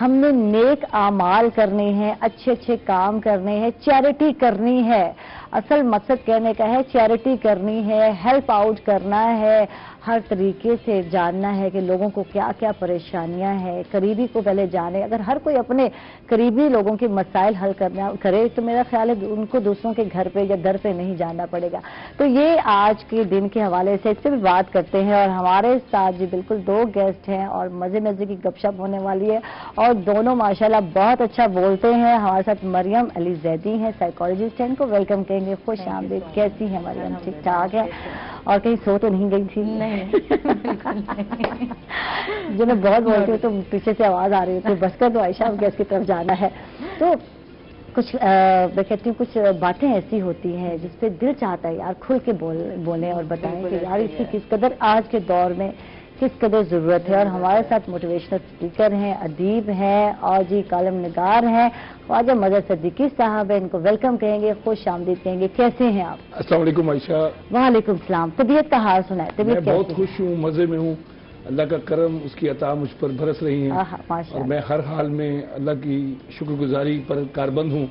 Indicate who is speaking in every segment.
Speaker 1: ہم نے نیک اعمال کرنے ہیں, اچھے اچھے کام کرنے ہیں, چیریٹی کرنی ہے. اصل مقصد کہنے کا ہے چیریٹی کرنی ہے, ہیلپ آؤٹ کرنا ہے, ہر طریقے سے جاننا ہے کہ لوگوں کو کیا کیا پریشانیاں ہیں. قریبی کو پہلے جانے, اگر ہر کوئی اپنے قریبی لوگوں کے مسائل حل کرے تو میرا خیال ہے ان کو دوسروں کے گھر پہ یا گھر پہ نہیں جانا پڑے گا. تو یہ آج کے دن کے حوالے سے اس سے بھی بات کرتے ہیں, اور ہمارے ساتھ جی بالکل دو گیسٹ ہیں اور مزے مزے کی گپ شپ ہونے والی ہے, اور دونوں ماشاءاللہ بہت اچھا بولتے ہیں. ہمارے ساتھ مریم علی زیدی ہیں, سائیکالوجسٹ ہیں, ان کو ویلکم کہیں گے. خوش آمدید. کیسی ہیں مریم؟ ٹھیک ٹھاک ہے؟ اور کہیں سو تو نہیں گئی تھی؟ جو میں بہت بولتی ہوں تو پیچھے سے آواز آ رہی ہوتی ہے, بس کر تو عائشہ گیس کی طرف جانا ہے. تو کچھ میں کہتی ہوں کچھ باتیں ایسی ہوتی ہیں جس پہ دل چاہتا ہے یار کھل کے بولیں اور بتائیں کہ یار اس کی کس قدر آج کے دور میں کس قدر ضرورت ہے. اور ہمارے ساتھ موٹیویشنل اسپیکر ہیں, ادیب ہیں اور جی کالم نگار ہیں, خواجہ مظہر صدیقی صاحب ہیں. ان کو ویلکم کہیں گے, خوش آمدید کہیں گے. کیسے ہیں آپ؟
Speaker 2: السلام علیکم عائشہ.
Speaker 1: وعلیکم السلام. طبیعت کا حال سنائے. طبیعت
Speaker 2: میں بہت خوش ہوں, مزے میں ہوں. اللہ کا کرم, اس کی عطا مجھ پر برس رہی ہیں, اور میں ہر حال میں اللہ کی شکر گزاری پر کاربند ہوں,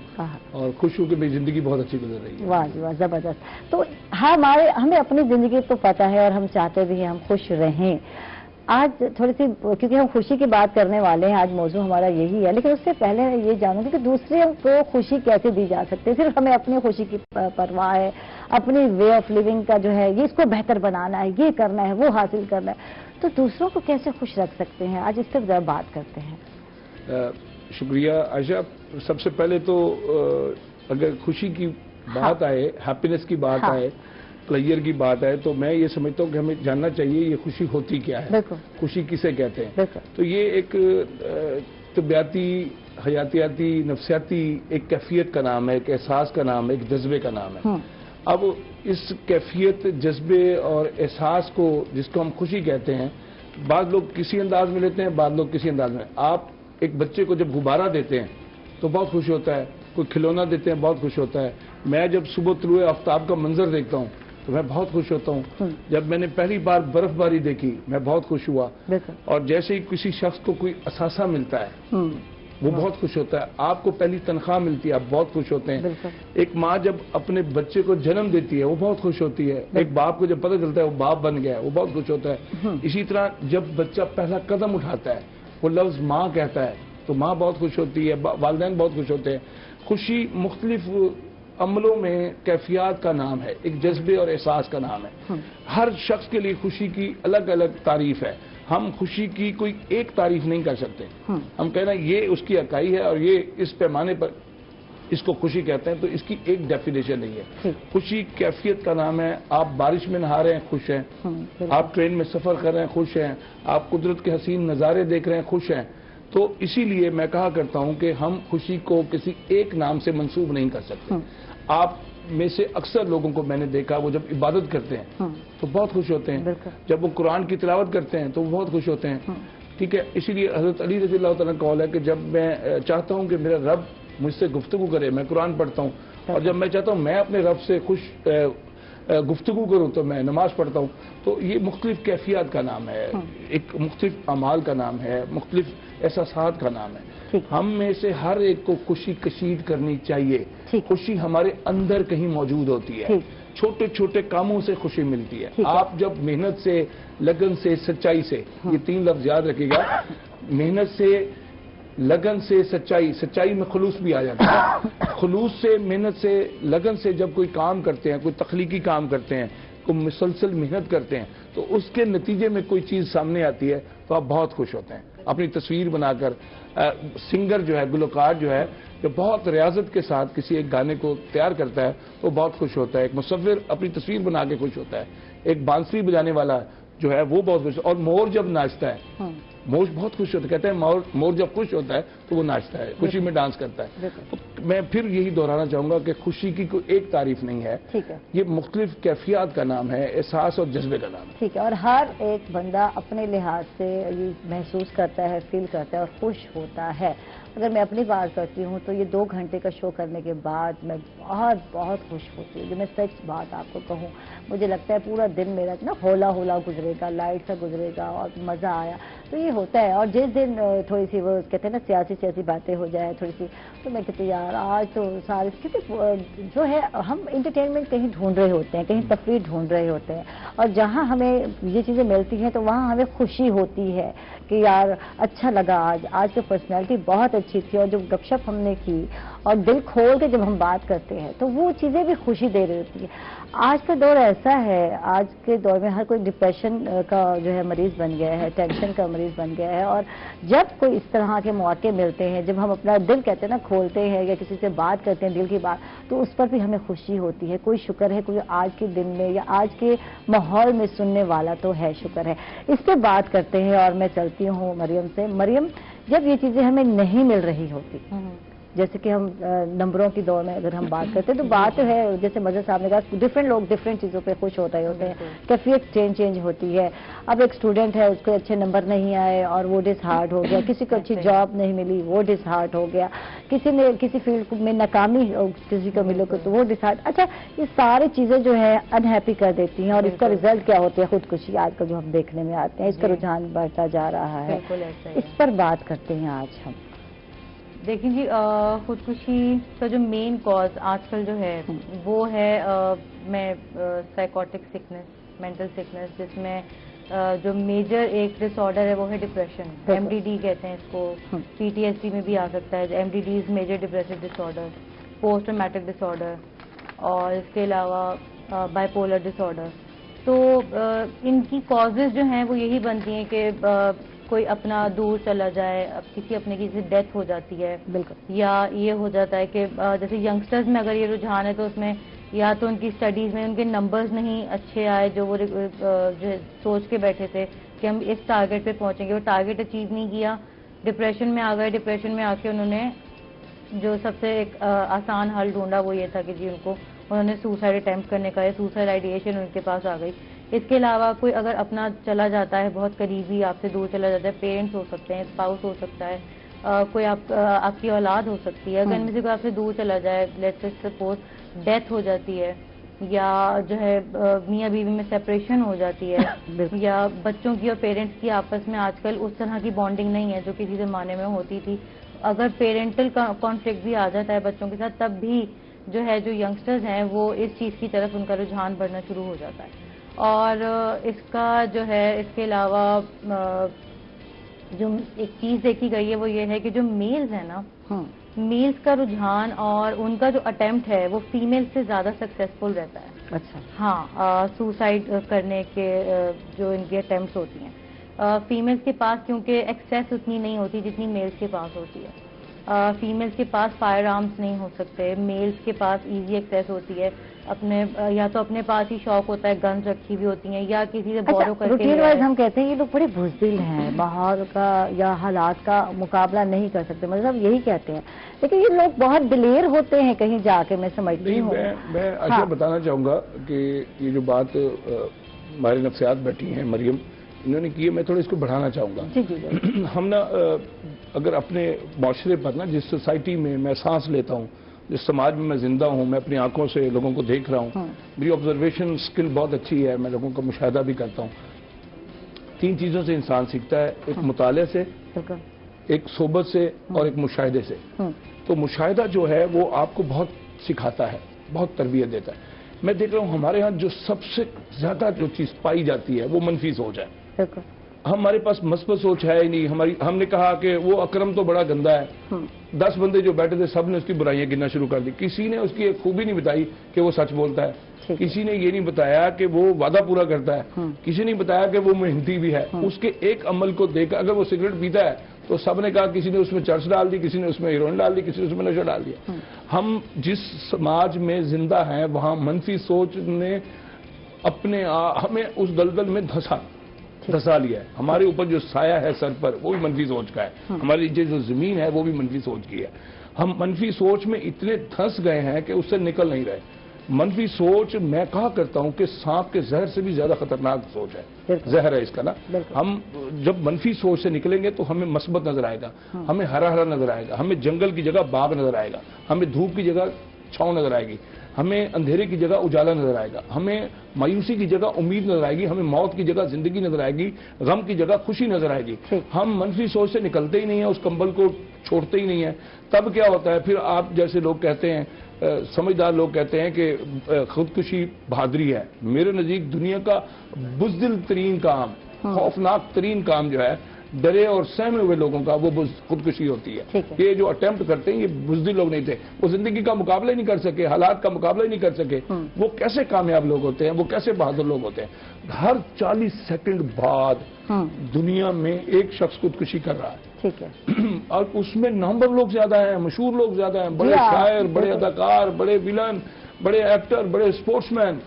Speaker 2: اور خوش ہوں کہ میری زندگی بہت اچھی گزر رہی ہے.
Speaker 1: واہ جی واہ, زبردست. تو ہمیں اپنی زندگی تو پتہ ہے اور ہم چاہتے بھی ہیں ہم خوش رہیں. آج تھوڑی سی کیونکہ ہم خوشی کی بات کرنے والے ہیں, آج موضوع ہمارا یہی ہے, لیکن اس سے پہلے یہ جانوں گی کہ دوسرے کو خوشی کیسے دی جا سکتی ہے. صرف ہمیں اپنی خوشی کی پرواہ ہے, اپنی وے آف لیونگ کا جو ہے یہ اس کو بہتر بنانا ہے, یہ کرنا ہے, وہ حاصل کرنا ہے, تو دوسروں کو کیسے خوش رکھ سکتے ہیں؟ آج اس سے ذرا بات کرتے ہیں.
Speaker 2: شکریہ عائشہ. سب سے پہلے تو اگر خوشی کی بات آئے, ہیپینس کی بات آئے, پلیئر کی بات آئے, تو میں یہ سمجھتا ہوں کہ ہمیں جاننا چاہیے یہ خوشی ہوتی کیا ہے, خوشی کسے کہتے ہیں. تو یہ ایک طبیعتی, حیاتیاتی, نفسیاتی ایک کیفیت کا نام ہے, ایک احساس کا نام ہے, ایک جذبے کا نام ہے. اب اس کیفیت, جذبے اور احساس کو جس کو ہم خوشی کہتے ہیں, بعض لوگ کسی انداز میں لیتے ہیں, بعض لوگ کسی انداز میں. آپ ایک بچے کو جب غبارہ دیتے ہیں تو بہت خوش ہوتا ہے, کوئی کھلونا دیتے ہیں بہت خوش ہوتا ہے. میں جب صبح طلوع آفتاب کا منظر دیکھتا ہوں تو میں بہت خوش ہوتا ہوں. جب میں نے پہلی بار برف باری دیکھی میں بہت خوش ہوا, اور جیسے ہی کسی شخص کو کوئی اثاثہ ملتا ہے وہ بہت خوش ہوتا ہے. آپ کو پہلی تنخواہ ملتی ہے آپ بہت خوش ہوتے ہیں. ایک ماں جب اپنے بچے کو جنم دیتی ہے وہ بہت خوش ہوتی ہے. ایک باپ کو جب پتہ چلتا ہے وہ باپ بن گیا ہے وہ بہت خوش ہوتا ہے. اسی طرح جب بچہ پہلا قدم اٹھاتا ہے, وہ لفظ ماں کہتا ہے, تو ماں بہت خوش ہوتی ہے, والدین بہت خوش ہوتے ہیں. خوشی مختلف عملوں میں کیفیات کا نام ہے, ایک جذبے اور احساس کا نام ہے. ہر شخص کے لیے خوشی کی الگ الگ تعریف ہے. ہم خوشی کی کوئی ایک تعریف نہیں کر سکتے. ہم کہنا یہ اس کی اکائی ہے اور یہ اس پیمانے پر اس کو خوشی کہتے ہیں, تو اس کی ایک ڈیفینیشن نہیں ہے. خوشی کیفیت کا نام ہے. آپ بارش میں نہا رہے ہیں خوش ہیں, آپ ٹرین میں سفر کر رہے ہیں خوش ہیں, آپ قدرت کے حسین نظارے دیکھ رہے ہیں خوش ہیں. تو اسی لیے میں کہا کرتا ہوں کہ ہم خوشی کو کسی ایک نام سے منسوب نہیں کر سکتے. آپ میں سے اکثر لوگوں کو میں نے دیکھا وہ جب عبادت کرتے ہیں تو بہت خوش ہوتے ہیں, جب وہ قرآن کی تلاوت کرتے ہیں تو وہ بہت خوش ہوتے ہیں. ٹھیک ہے, اسی لیے حضرت علی رضی اللہ تعالیٰ کا قول ہے کہ جب میں چاہتا ہوں کہ میرا رب مجھ سے گفتگو کرے میں قرآن پڑھتا ہوں, اور جب میں چاہتا ہوں میں اپنے رب سے گفتگو کروں تو میں نماز پڑھتا ہوں. تو یہ مختلف کیفیات کا نام ہے, ایک مختلف اعمال کا نام ہے, مختلف احساسات کا نام ہے. ہم میں سے ہر ایک کو خوشی کشید کرنی چاہیے. خوشی ہمارے اندر کہیں موجود ہوتی ہے, چھوٹے چھوٹے کاموں سے خوشی ملتی ہے. آپ جب محنت سے, لگن سے, سچائی سے, یہ تین لفظ یاد رکھیے گا, محنت سے, لگن سے, سچائی, سچائی میں خلوص بھی آ جاتا ہے. خلوص سے, محنت سے, لگن سے جب کوئی کام کرتے ہیں, کوئی تخلیقی کام کرتے ہیں, کوئی مسلسل محنت کرتے ہیں, تو اس کے نتیجے میں کوئی چیز سامنے آتی ہے تو آپ بہت خوش ہوتے ہیں. اپنی تصویر بنا کر سنگر جو ہے, گلوکار جو ہے, جو بہت ریاضت کے ساتھ کسی ایک گانے کو تیار کرتا ہے تو بہت خوش ہوتا ہے. ایک مصور اپنی تصویر بنا کے خوش ہوتا ہے. ایک بانسری بجانے والا جو ہے وہ بہت خوش ہوتا ہے. اور مور جب ناچتا ہے, مور بہت خوش ہوتا ہے. کہتے ہیں مور جب خوش ہوتا ہے تو وہ ناچتا ہے, خوشی میں ڈانس کرتا ہے. تو میں پھر یہی دہرانا چاہوں گا کہ خوشی کی کوئی ایک تعریف نہیں ہے, یہ مختلف کیفیات کا نام ہے, احساس اور جذبے کا نام ہے.
Speaker 1: ٹھیک ہے, اور ہر ایک بندہ اپنے لحاظ سے یہ محسوس کرتا ہے, فیل کرتا ہے اور خوش ہوتا ہے. اگر میں اپنی بات کرتی ہوں تو یہ 2 گھنٹے کا شو کرنے کے بعد میں بہت بہت خوش ہوتی ہوں. جو میں سچ بات آپ کو کہوں, مجھے لگتا ہے پورا دن میرا نا ہولا ہولا گزرے گا, لائٹ سا گزرے گا اور مزہ آیا. تو یہ ہوتا ہے. اور جس دن تھوڑی سی وہ کہتے ہیں نا سیاسی باتیں ہو جائے تھوڑی سی, تو میں کہتی یار آج تو سارے, کیونکہ جو ہے ہم انٹرٹینمنٹ کہیں ڈھونڈ رہے ہوتے ہیں, کہیں تفریح ڈھونڈ رہے ہوتے ہیں, اور جہاں ہمیں یہ چیزیں ملتی ہیں تو وہاں ہمیں خوشی ہوتی ہے کہ یار اچھا لگا, آج کی پرسنالٹی بہت اچھی تھی, اور جو گپ شپ ہم نے کی اور دل کھول کے جب ہم بات کرتے ہیں تو وہ چیزیں بھی خوشی دے رہی ہوتی ہیں. آج کا دور ایسا ہے, آج کے دور میں ہر کوئی ڈپریشن کا جو ہے مریض بن گیا ہے, ٹینشن کا مریض بن گیا ہے, اور جب کوئی اس طرح کے مواقع ملتے ہیں, جب ہم اپنا دل کہتے ہیں نا کھولتے ہیں یا کسی سے بات کرتے ہیں دل کی بات, تو اس پر بھی ہمیں خوشی ہوتی ہے. کوئی شکر ہے, کوئی آج کے دن میں یا آج کے ماحول میں سننے والا تو ہے, شکر ہے. اس پہ بات کرتے ہیں اور میں چلتی ہوں مریم سے. مریم, جب یہ چیزیں ہمیں نہیں مل رہی ہوتی, جیسے کہ ہم نمبروں کی دور میں اگر ہم بات کرتے ہیں تو بات ہے, جیسے مرزا صاحب نے کہا ڈفرینٹ لوگ ڈفرینٹ چیزوں پہ خوش ہوتے ہیں, کیفیت چینج ہوتی ہے. اب ایک اسٹوڈنٹ ہے, اس کو اچھے نمبر نہیں آئے اور وہ ڈس ہارٹ ہو گیا, کسی کو اچھی جاب نہیں ملی وہ ڈس ہارٹ ہو گیا, کسی نے کسی فیلڈ میں ناکامی کسی کو ملے تو وہ ڈس ہارٹ. اچھا, یہ ساری چیزیں جو ہے انہیپی کر دیتی ہیں, اور اس کا ریزلٹ کیا ہوتا ہے, خودکشی آج کل جو ہم دیکھنے میں آتے ہیں, اس کا رجحان بڑھتا جا رہا ہے. اس پر بات کرتے ہیں آج ہم.
Speaker 3: دیکھیں جی, خودکشی کا جو مین کاز آج کل جو ہے وہ ہے میں سائیکوٹک سکنس, مینٹل سکنس, جس میں جو میجر ایک ڈس آرڈر ہے وہ ہے ڈپریشن. ایم ڈی ڈی کہتے ہیں اس کو, پی ٹی ایس ڈی میں بھی آ سکتا ہے. M D D is major depressive disorder, post traumatic disorder, اور اس کے علاوہ بائی پولر ڈس آرڈر. تو ان کی کازز جو ہیں وہ یہی بنتی ہیں کہ کوئی اپنا دور چلا جائے, کسی اپنے کی ڈیتھ ہو جاتی ہے,
Speaker 1: بالکل,
Speaker 3: یا یہ ہو جاتا ہے کہ جیسے ینگسٹرز میں اگر یہ رجحان ہے تو اس میں یا تو ان کی اسٹڈیز میں ان کے نمبرز نہیں اچھے آئے جو وہ جو سوچ کے بیٹھے تھے کہ ہم اس ٹارگیٹ پہ پہنچیں گے, وہ ٹارگیٹ اچیو نہیں کیا, ڈپریشن میں آ گئے. ڈپریشن میں آ کے انہوں نے جو سب سے ایک آسان حل ڈھونڈا وہ یہ تھا کہ جی انہوں نے سوسائڈ اٹیمپٹ کرنے کا, سوسائڈ آئیڈیشن ان کے پاس آ گئی. اس کے علاوہ کوئی اگر اپنا چلا جاتا ہے, بہت قریبی آپ سے دور چلا جاتا ہے, پیرنٹس ہو سکتے ہیں, اسپاؤس ہو سکتا ہے, کوئی آپ کی اولاد ہو سکتی ہے, اگر ان میں سے کوئی آپ سے دور چلا جائے, لیٹس سپوز ڈیتھ ہو جاتی ہے, یا جو ہے میاں بیوی میں سیپریشن ہو جاتی ہے, یا بچوں کی اور پیرنٹس کی آپس میں آج کل اس طرح کی بانڈنگ نہیں ہے جو کسی زمانے میں ہوتی تھی. اگر پیرنٹل کانفلکٹ بھی آ جاتا ہے بچوں کے ساتھ, تب بھی جو ہے جو ینگسٹرز ہیں وہ اس چیز کی طرف ان کا رجحان بڑھنا شروع ہو جاتا ہے. اور اس کا جو ہے اس کے علاوہ جو ایک چیز دیکھی گئی ہے وہ یہ ہے کہ جو میلز ہیں نا, میلز کا رجحان اور ان کا جو اٹیمپٹ ہے وہ فیمیل سے زیادہ سکسیسفل رہتا ہے.
Speaker 1: اچھا,
Speaker 3: ہاں, سوسائڈ کرنے کے جو ان کی اٹیمپٹس ہوتی ہیں, فیمیلز کے پاس کیونکہ ایکسیس اتنی نہیں ہوتی جتنی میلز کے پاس ہوتی ہے. فیمیلز کے پاس فائر آرمز نہیں ہو سکتے, میلز کے پاس ایزی ایکسیس ہوتی ہے. اپنے یا تو اپنے پاس ہی شوق ہوتا ہے, گنز رکھی ہوئی ہوتی ہیں, یا کسی سے بورو کر کے.
Speaker 1: روٹین وائز ہم کہتے ہیں یہ لوگ بڑے بزدل ہیں, ماحول کا یا حالات کا مقابلہ نہیں کر سکتے, مطلب یہی کہتے ہیں. لیکن یہ لوگ بہت دلیر ہوتے ہیں کہیں جا کے, میں سمجھتی ہوں.
Speaker 2: میں اچھا بتانا چاہوں گا کہ یہ جو بات ہماری نفسیات بیٹھی ہیں مریم انہوں نے کی ہے, میں تھوڑا اس کو بڑھانا چاہوں گا.
Speaker 1: جی جی,
Speaker 2: ہم نا اگر اپنے معاشرے پر نا, جس سوسائٹی میں میں سانس لیتا ہوں, جس سماج میں میں زندہ ہوں, میں اپنی آنکھوں سے لوگوں کو دیکھ رہا ہوں, میری آبزرویشن اسکل بہت اچھی ہے, میں لوگوں کا مشاہدہ بھی کرتا ہوں. 3 چیزوں سے انسان سیکھتا ہے, ایک مطالعے سے, ایک صحبت سے, اور ایک مشاہدے سے. تو مشاہدہ جو ہے وہ آپ کو بہت سکھاتا ہے, بہت تربیت دیتا ہے. میں دیکھ رہا ہوں ہمارے ہاں جو سب سے زیادہ جو چیز پائی جاتی ہے وہ منفی سوچ ہے. ہمارے پاس مثبت سوچ ہے ہی نہیں. ہم نے کہا کہ وہ اکرم تو بڑا گندا ہے, 10 بندے جو بیٹھے تھے سب نے اس کی برائیاں گننا شروع کر دی. کسی نے اس کی ایک خوبی نہیں بتائی کہ وہ سچ بولتا ہے, کسی نے یہ نہیں بتایا کہ وہ وعدہ پورا کرتا ہے, کسی نے بتایا کہ وہ محنتی بھی ہے. اس کے ایک عمل کو دیکھ, اگر وہ سگریٹ پیتا ہے تو سب نے کہا کسی نے اس میں چرس ڈال دی, کسی نے اس میں ہیروئن ڈال دی, کسی نے اس میں نشہ ڈال دیا. ہم جس سماج میں زندہ ہیں وہاں منفی سوچ نے اپنے ہمیں اس دلدل میں دھسا لیا ہے. ہمارے اوپر جو سایہ ہے سر پر وہ بھی منفی سوچ کا ہے, ہماری جو زمین ہے وہ بھی منفی سوچ کی ہے. ہم منفی سوچ میں اتنے دھس گئے ہیں کہ اس سے نکل نہیں رہے. منفی سوچ میں کہا کرتا ہوں کہ سانپ کے زہر سے بھی زیادہ خطرناک سوچ ہے, زہر ہے اس کا نا. ہم جب منفی سوچ سے نکلیں گے تو ہمیں مثبت نظر آئے گا, ہمیں ہرا ہرا نظر آئے گا, ہمیں جنگل کی جگہ باغ نظر آئے گا, ہمیں دھوپ کی جگہ چھاؤں نظر آئے گی. ہمیں اندھیرے کی جگہ اجالا نظر آئے گا، ہمیں مایوسی کی جگہ امید نظر آئے گی، ہمیں موت کی جگہ زندگی نظر آئے گی، غم کی جگہ خوشی نظر آئے گی۔ ہم منفی سوچ سے نکلتے ہی نہیں ہیں، اس کمبل کو چھوڑتے ہی نہیں ہیں۔ تب کیا ہوتا ہے؟ پھر آپ جیسے لوگ کہتے ہیں، سمجھدار لوگ کہتے ہیں کہ خودکشی بہادری ہے۔ میرے نزدیک دنیا کا بزدل ترین کام، خوفناک ترین کام جو ہے ڈرے اور سہمے ہوئے لوگوں کا، وہ خودکشی ہوتی ہے۔ یہ جو اٹیمپٹ کرتے ہیں یہ بزدل لوگ نہیں تھے، وہ زندگی کا مقابلہ ہی نہیں کر سکے، حالات کا مقابلہ ہی نہیں کر سکے۔ وہ کیسے کامیاب لوگ ہوتے ہیں، وہ کیسے بہادر لوگ ہوتے ہیں؟ ہر 40 سیکنڈ بعد دنیا میں ایک شخص خودکشی کر رہا ہے،
Speaker 1: ٹھیک ہے،
Speaker 2: اور اس میں نمبر لوگ زیادہ ہیں، مشہور لوگ زیادہ ہیں، بڑے شاعر، بڑے اداکار، بڑے ویلن، بڑے ایکٹر، بڑے اسپورٹس مین۔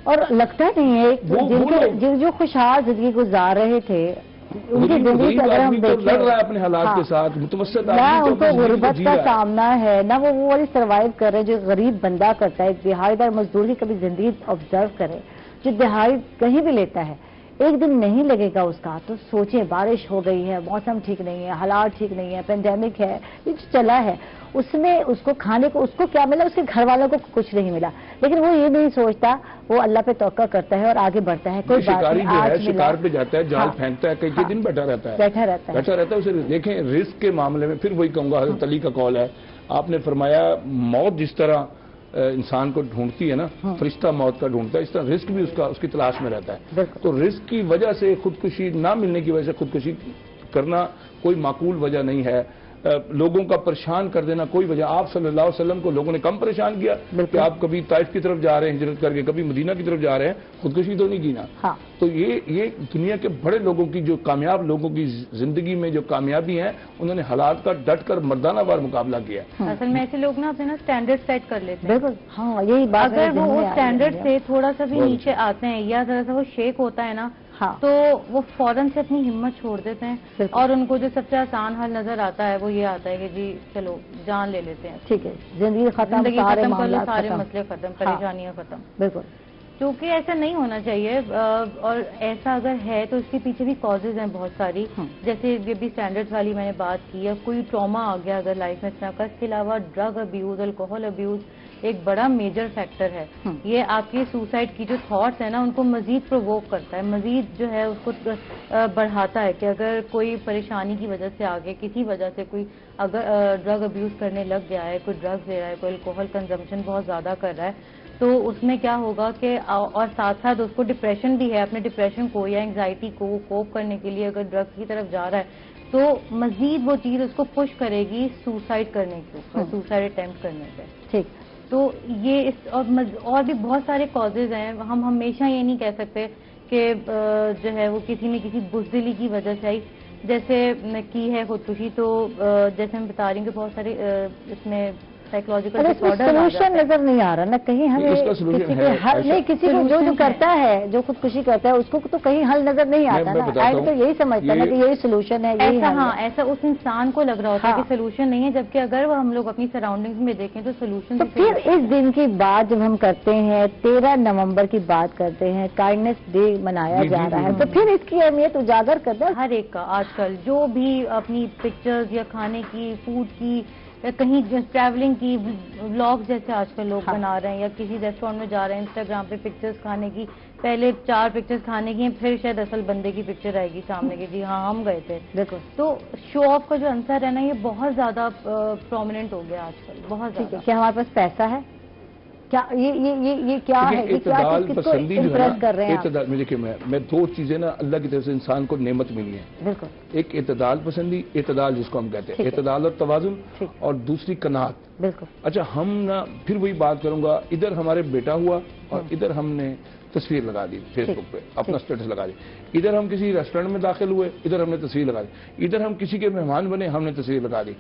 Speaker 1: اور لگتا نہیں ہے جو خوشحال زندگی گزار رہے تھے ان کی زندگی
Speaker 2: غریب
Speaker 1: اگر ہم
Speaker 2: آدمی تو
Speaker 1: دیکھیں،
Speaker 2: لڑ رہا ہے اپنے حالات کے ساتھ، متوسط
Speaker 1: نہ
Speaker 2: آدمی
Speaker 1: ان
Speaker 2: تو
Speaker 1: کو
Speaker 2: اپنی زندگی
Speaker 1: غربت
Speaker 2: جی
Speaker 1: کا
Speaker 2: رہا ہے۔
Speaker 1: سامنا ہے، نہ وہ والی سروائیو کر رہے جو غریب بندہ کرتا ہے، ایک دہاڑی دار مزدور کی کبھی زندگی آبزرو کرے، جو دہاڑی کہیں بھی لیتا ہے، ایک دن نہیں لگے گا اس کا، تو سوچیں بارش ہو گئی ہے، موسم ٹھیک نہیں ہے، حالات ٹھیک نہیں ہے، پینڈیمک ہے، یہ جو چلا ہے، اس میں اس کو کھانے کو اس کو کیا ملا، اس کے گھر والوں کو کچھ نہیں ملا، لیکن وہ یہ نہیں سوچتا، وہ اللہ پہ توقع کرتا ہے اور آگے بڑھتا ہے۔ کوئی بات
Speaker 2: شکاری
Speaker 1: نہیں،
Speaker 2: جو ہے
Speaker 1: آج ملا،
Speaker 2: شکار پہ جاتا ہے، جال پھینکتا ہے، کئی دن بیٹھا رہتا ہے اسے دیکھیں رزق کے معاملے میں پھر وہی کہوں گا، حضرت علی کا قول ہے، آپ نے فرمایا موت جس طرح انسان کو ڈھونڈتی ہے نا، فرشتہ موت کا ڈھونڈتا ہے، اس طرح رزق بھی اس کی تلاش میں رہتا ہے۔ تو رزق کی وجہ سے خودکشی نہ ملنے کی وجہ سے خودکشی کرنا کوئی معقول وجہ نہیں ہے۔ لوگوں کا پریشان کر دینا کوئی وجہ، آپ صلی اللہ علیہ وسلم کو لوگوں نے کم پریشان کیا کہ آپ کبھی طائف کی طرف جا رہے ہیں ہجرت کر کے، کبھی مدینہ کی طرف جا رہے ہیں، خودکشی تو نہیں کی نا۔ تو یہ دنیا کے بڑے لوگوں کی، جو کامیاب لوگوں کی زندگی میں جو کامیابی ہیں، انہوں نے حالات کا ڈٹ کر مردانہ وار مقابلہ کیا ہے۔
Speaker 3: اصل میں ایسے لوگ نا اپنے اسٹینڈرڈ سیٹ کر لیتے ہیں،
Speaker 1: بالکل، ہاں یہی بات،
Speaker 3: اگر وہ اسٹینڈرڈ سے تھوڑا سا بھی نیچے آتے ہیں یا ذرا سا وہ شیک ہوتا ہے نا، تو وہ فوراً سے اپنی ہمت چھوڑ دیتے ہیں، اور ان کو جو سب سے آسان حل نظر آتا ہے وہ یہ آتا ہے کہ جی چلو جان لے لیتے ہیں،
Speaker 1: ٹھیک ہے، زندگی ختم،
Speaker 3: زندگی
Speaker 1: سارے
Speaker 3: ختم کر لو،
Speaker 1: معاملات
Speaker 3: سارے
Speaker 1: ختم،
Speaker 3: مسئلے ختم، پریشانیاں ختم۔
Speaker 1: بالکل،
Speaker 3: کیونکہ ایسا نہیں ہونا چاہیے، اور ایسا اگر ہے تو اس کے پیچھے بھی کازز ہیں بہت ساری، جیسے یہ بھی اسٹینڈرڈ والی میں نے بات کی ہے، کوئی ٹراما آ گیا اگر لائف میں اس طرح کا، اس کے علاوہ ڈرگ ابیوز، الکوہل ابیوز ایک بڑا میجر فیکٹر ہے۔ یہ آپ کی سوسائڈ کی جو تھاٹس ہیں نا، ان کو مزید پرووک کرتا ہے، مزید جو ہے اس کو بڑھاتا ہے، کہ اگر کوئی پریشانی کی وجہ سے آگے کسی وجہ سے کوئی اگر ڈرگ ابیوز کرنے لگ گیا ہے، کوئی ڈرگز لے رہا ہے، کوئی الکوہل کنزمپشن بہت زیادہ کر رہا ہے، تو اس میں کیا ہوگا کہ اور ساتھ ساتھ اس کو ڈپریشن بھی ہے، اپنے ڈپریشن کو یا انگزائٹی کو کوپ کرنے کے لیے اگر ڈرگس کی طرف جا رہا ہے، تو مزید وہ چیز اس کو پش کرے گی سوسائڈ کرنے کے اوپر، سوسائڈ اٹیمپٹ کرنے پہ۔
Speaker 1: ٹھیک،
Speaker 3: تو یہ اور بھی بہت سارے کازز ہیں، ہم ہمیشہ یہ نہیں کہہ سکتے کہ جو ہے وہ کسی نے کسی بزدلی کی وجہ سے آئی، جیسے کی ہے خودکشی، تو جیسے میں بتا رہی ہوں کہ بہت سارے اس میں سائیکولوجیکل
Speaker 1: سولوشن نظر نہیں آ رہا نا کہیں، ہمیں کسی کو جو کرتا ہے، جو خودکشی کرتا ہے اس کو تو کہیں حل نظر نہیں آتا نا، آئے تو یہی سمجھتا ہے کہ یہی سولوشن ہے، یہی حل ہے۔
Speaker 3: ایسا اس انسان کو لگ رہا ہوتا ہے کہ سولوشن نہیں ہے، جبکہ اگر وہ ہم لوگ اپنی سراؤنڈنگز میں دیکھیں تو سولوشن۔
Speaker 1: تو پھر اس دن کی بات جب ہم کرتے ہیں، 13 نومبر کی بات کرتے ہیں، کائنڈنیس ڈے منایا جا رہا ہے، تو پھر اس کی اہمیت اجاگر کرتے ہیں
Speaker 3: ہر ایک کا۔ آج کل جو بھی اپنی پکچرز یا کھانے کی، فوڈ کی، یا کہیں ٹریولنگ کی ولاگ جیسے آج کل لوگ بنا رہے ہیں، یا کسی ریسٹورینٹ میں جا رہے ہیں، انسٹاگرام پہ پکچرز کھانے کی، پہلے 4 پکچرز کھانے کی ہیں، پھر شاید اصل بندے کی پکچر آئے گی سامنے کی، جی ہاں ہم گئے تھے۔ بالکل، تو شو آف کا جو عنصر ہے نا، یہ بہت زیادہ پرومیننٹ ہو گیا آج کل، بہت زیادہ۔
Speaker 1: کیا ہمارے پاس پیسہ ہے؟ کیا یہ کیا ہے؟
Speaker 2: اعتدال پسندی جو ہے
Speaker 1: نا،
Speaker 2: دیکھیں میں 2 چیزیں نا اللہ کی طرف سے انسان کو نعمت ملی ہیں،
Speaker 1: بالکل،
Speaker 2: ایک اعتدال پسندی، اعتدال جس کو ہم کہتے ہیں، اعتدال اور توازن، اور دوسری قناعت۔
Speaker 1: بالکل،
Speaker 2: اچھا ہم نا پھر وہی بات کروں گا، ادھر ہمارے بیٹا ہوا اور ادھر ہم نے تصویر لگا دی فیس بک پہ، اپنا سٹیٹس لگا دی، ادھر ہم کسی ریسٹورینٹ میں داخل ہوئے، ادھر ہم نے تصویر لگا دی، ادھر ہم کسی کے مہمان بنے، ہم نے تصویر لگا دی۔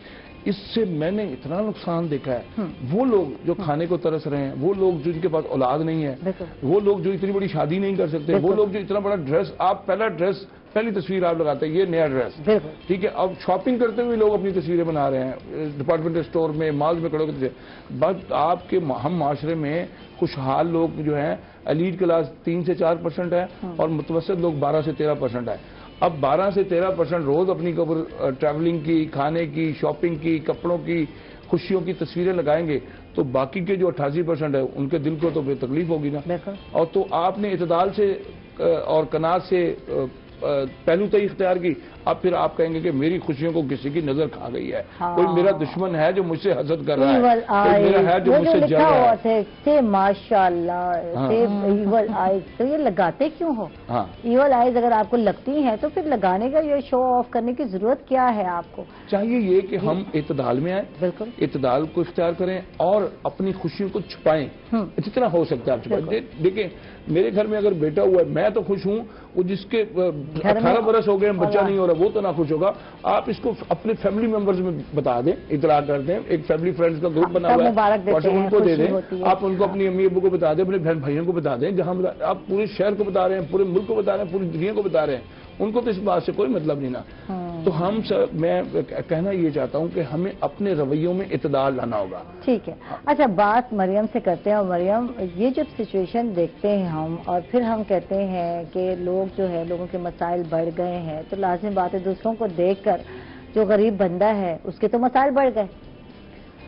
Speaker 2: اس سے میں نے اتنا نقصان دیکھا ہے، وہ لوگ جو کھانے کو ترس رہے ہیں، وہ لوگ جو ان کے پاس اولاد نہیں ہے، وہ لوگ جو اتنی بڑی شادی نہیں کر سکتے، وہ لوگ جو اتنا بڑا ڈریس، آپ پہلی تصویر آپ لگاتے ہیں، یہ نیا ڈریس، ٹھیک ہے، اب شاپنگ کرتے ہوئے لوگ اپنی تصویریں بنا رہے ہیں، ڈپارٹمنٹل اسٹور میں، مال میں کھڑے ہو کے، بس آپ کے ہم معاشرے میں خوشحال لوگ جو ہیں ایلیٹ کلاس 3 سے 4% ہے، اور متوسط لوگ 12 سے 13% ہے۔ اب 12 سے 13% روز اپنی ٹریولنگ کی، کھانے کی، شاپنگ کی، کپڑوں کی، خوشیوں کی تصویریں لگائیں گے تو باقی کے جو 88% ہے ان کے دل کو تو بے تکلیف ہوگی نا. اور تو آپ نے اعتدال سے اور قناعت سے پہلو تئی اختیار کی، اب پھر آپ کہیں گے کہ میری خوشیوں کو کسی کی نظر کھا گئی ہے. کوئی میرا دشمن ہے جو مجھ سے حسد کر رہا ہے، کوئی میرا ہے جو مجھ سے جل رہا ہے.
Speaker 1: ماشاء اللہ ایول آئیز، تو یہ لگاتے کیوں ہو؟ ایول آئیز اگر آپ کو لگتی ہیں تو پھر لگانے کا یہ شو آف کرنے کی ضرورت کیا ہے آپ کو؟
Speaker 2: چاہیے یہ کہ ہم اعتدال میں آئیں، بالکل اعتدال کو اختیار کریں اور اپنی خوشیوں کو چھپائیں جتنا ہو سکتا ہے آپ چھپائیں. دیکھیں میرے گھر میں اگر بیٹا ہوا ہے میں تو خوش ہوں، وہ جس کے 18 برس ہو گئے بچہ نہیں ہو رہا وہ تو نہ خوش ہوگا. آپ اس کو اپنے فیملی ممبرز میں بتا دیں، اطلاع کر دیں. ایک فیملی فرینڈز کا گروپ بنا ہوا ہے، ان کو دے دیں. آپ ان کو اپنی امی ابو کو بتا دیں، اپنے بہن بھائیوں کو بتا دیں. جہاں آپ پورے شہر کو بتا رہے ہیں، پورے ملک کو بتا رہے ہیں، پوری دنیا کو بتا رہے ہیں، ان کو تو اس بات سے کوئی مطلب نہیں نا. تو ہم میں کہنا یہ چاہتا ہوں کہ ہمیں اپنے رویوں میں اعتدال لانا ہوگا.
Speaker 1: ٹھیک ہے. اچھا بات مریم سے کرتے ہیں. اور مریم، یہ جب سچویشن دیکھتے ہیں ہم اور پھر ہم کہتے ہیں کہ لوگ جو ہے لوگوں کے مسائل بڑھ گئے ہیں، تو لازم بات ہے دوسروں کو دیکھ کر جو غریب بندہ ہے اس کے تو مسائل بڑھ گئے.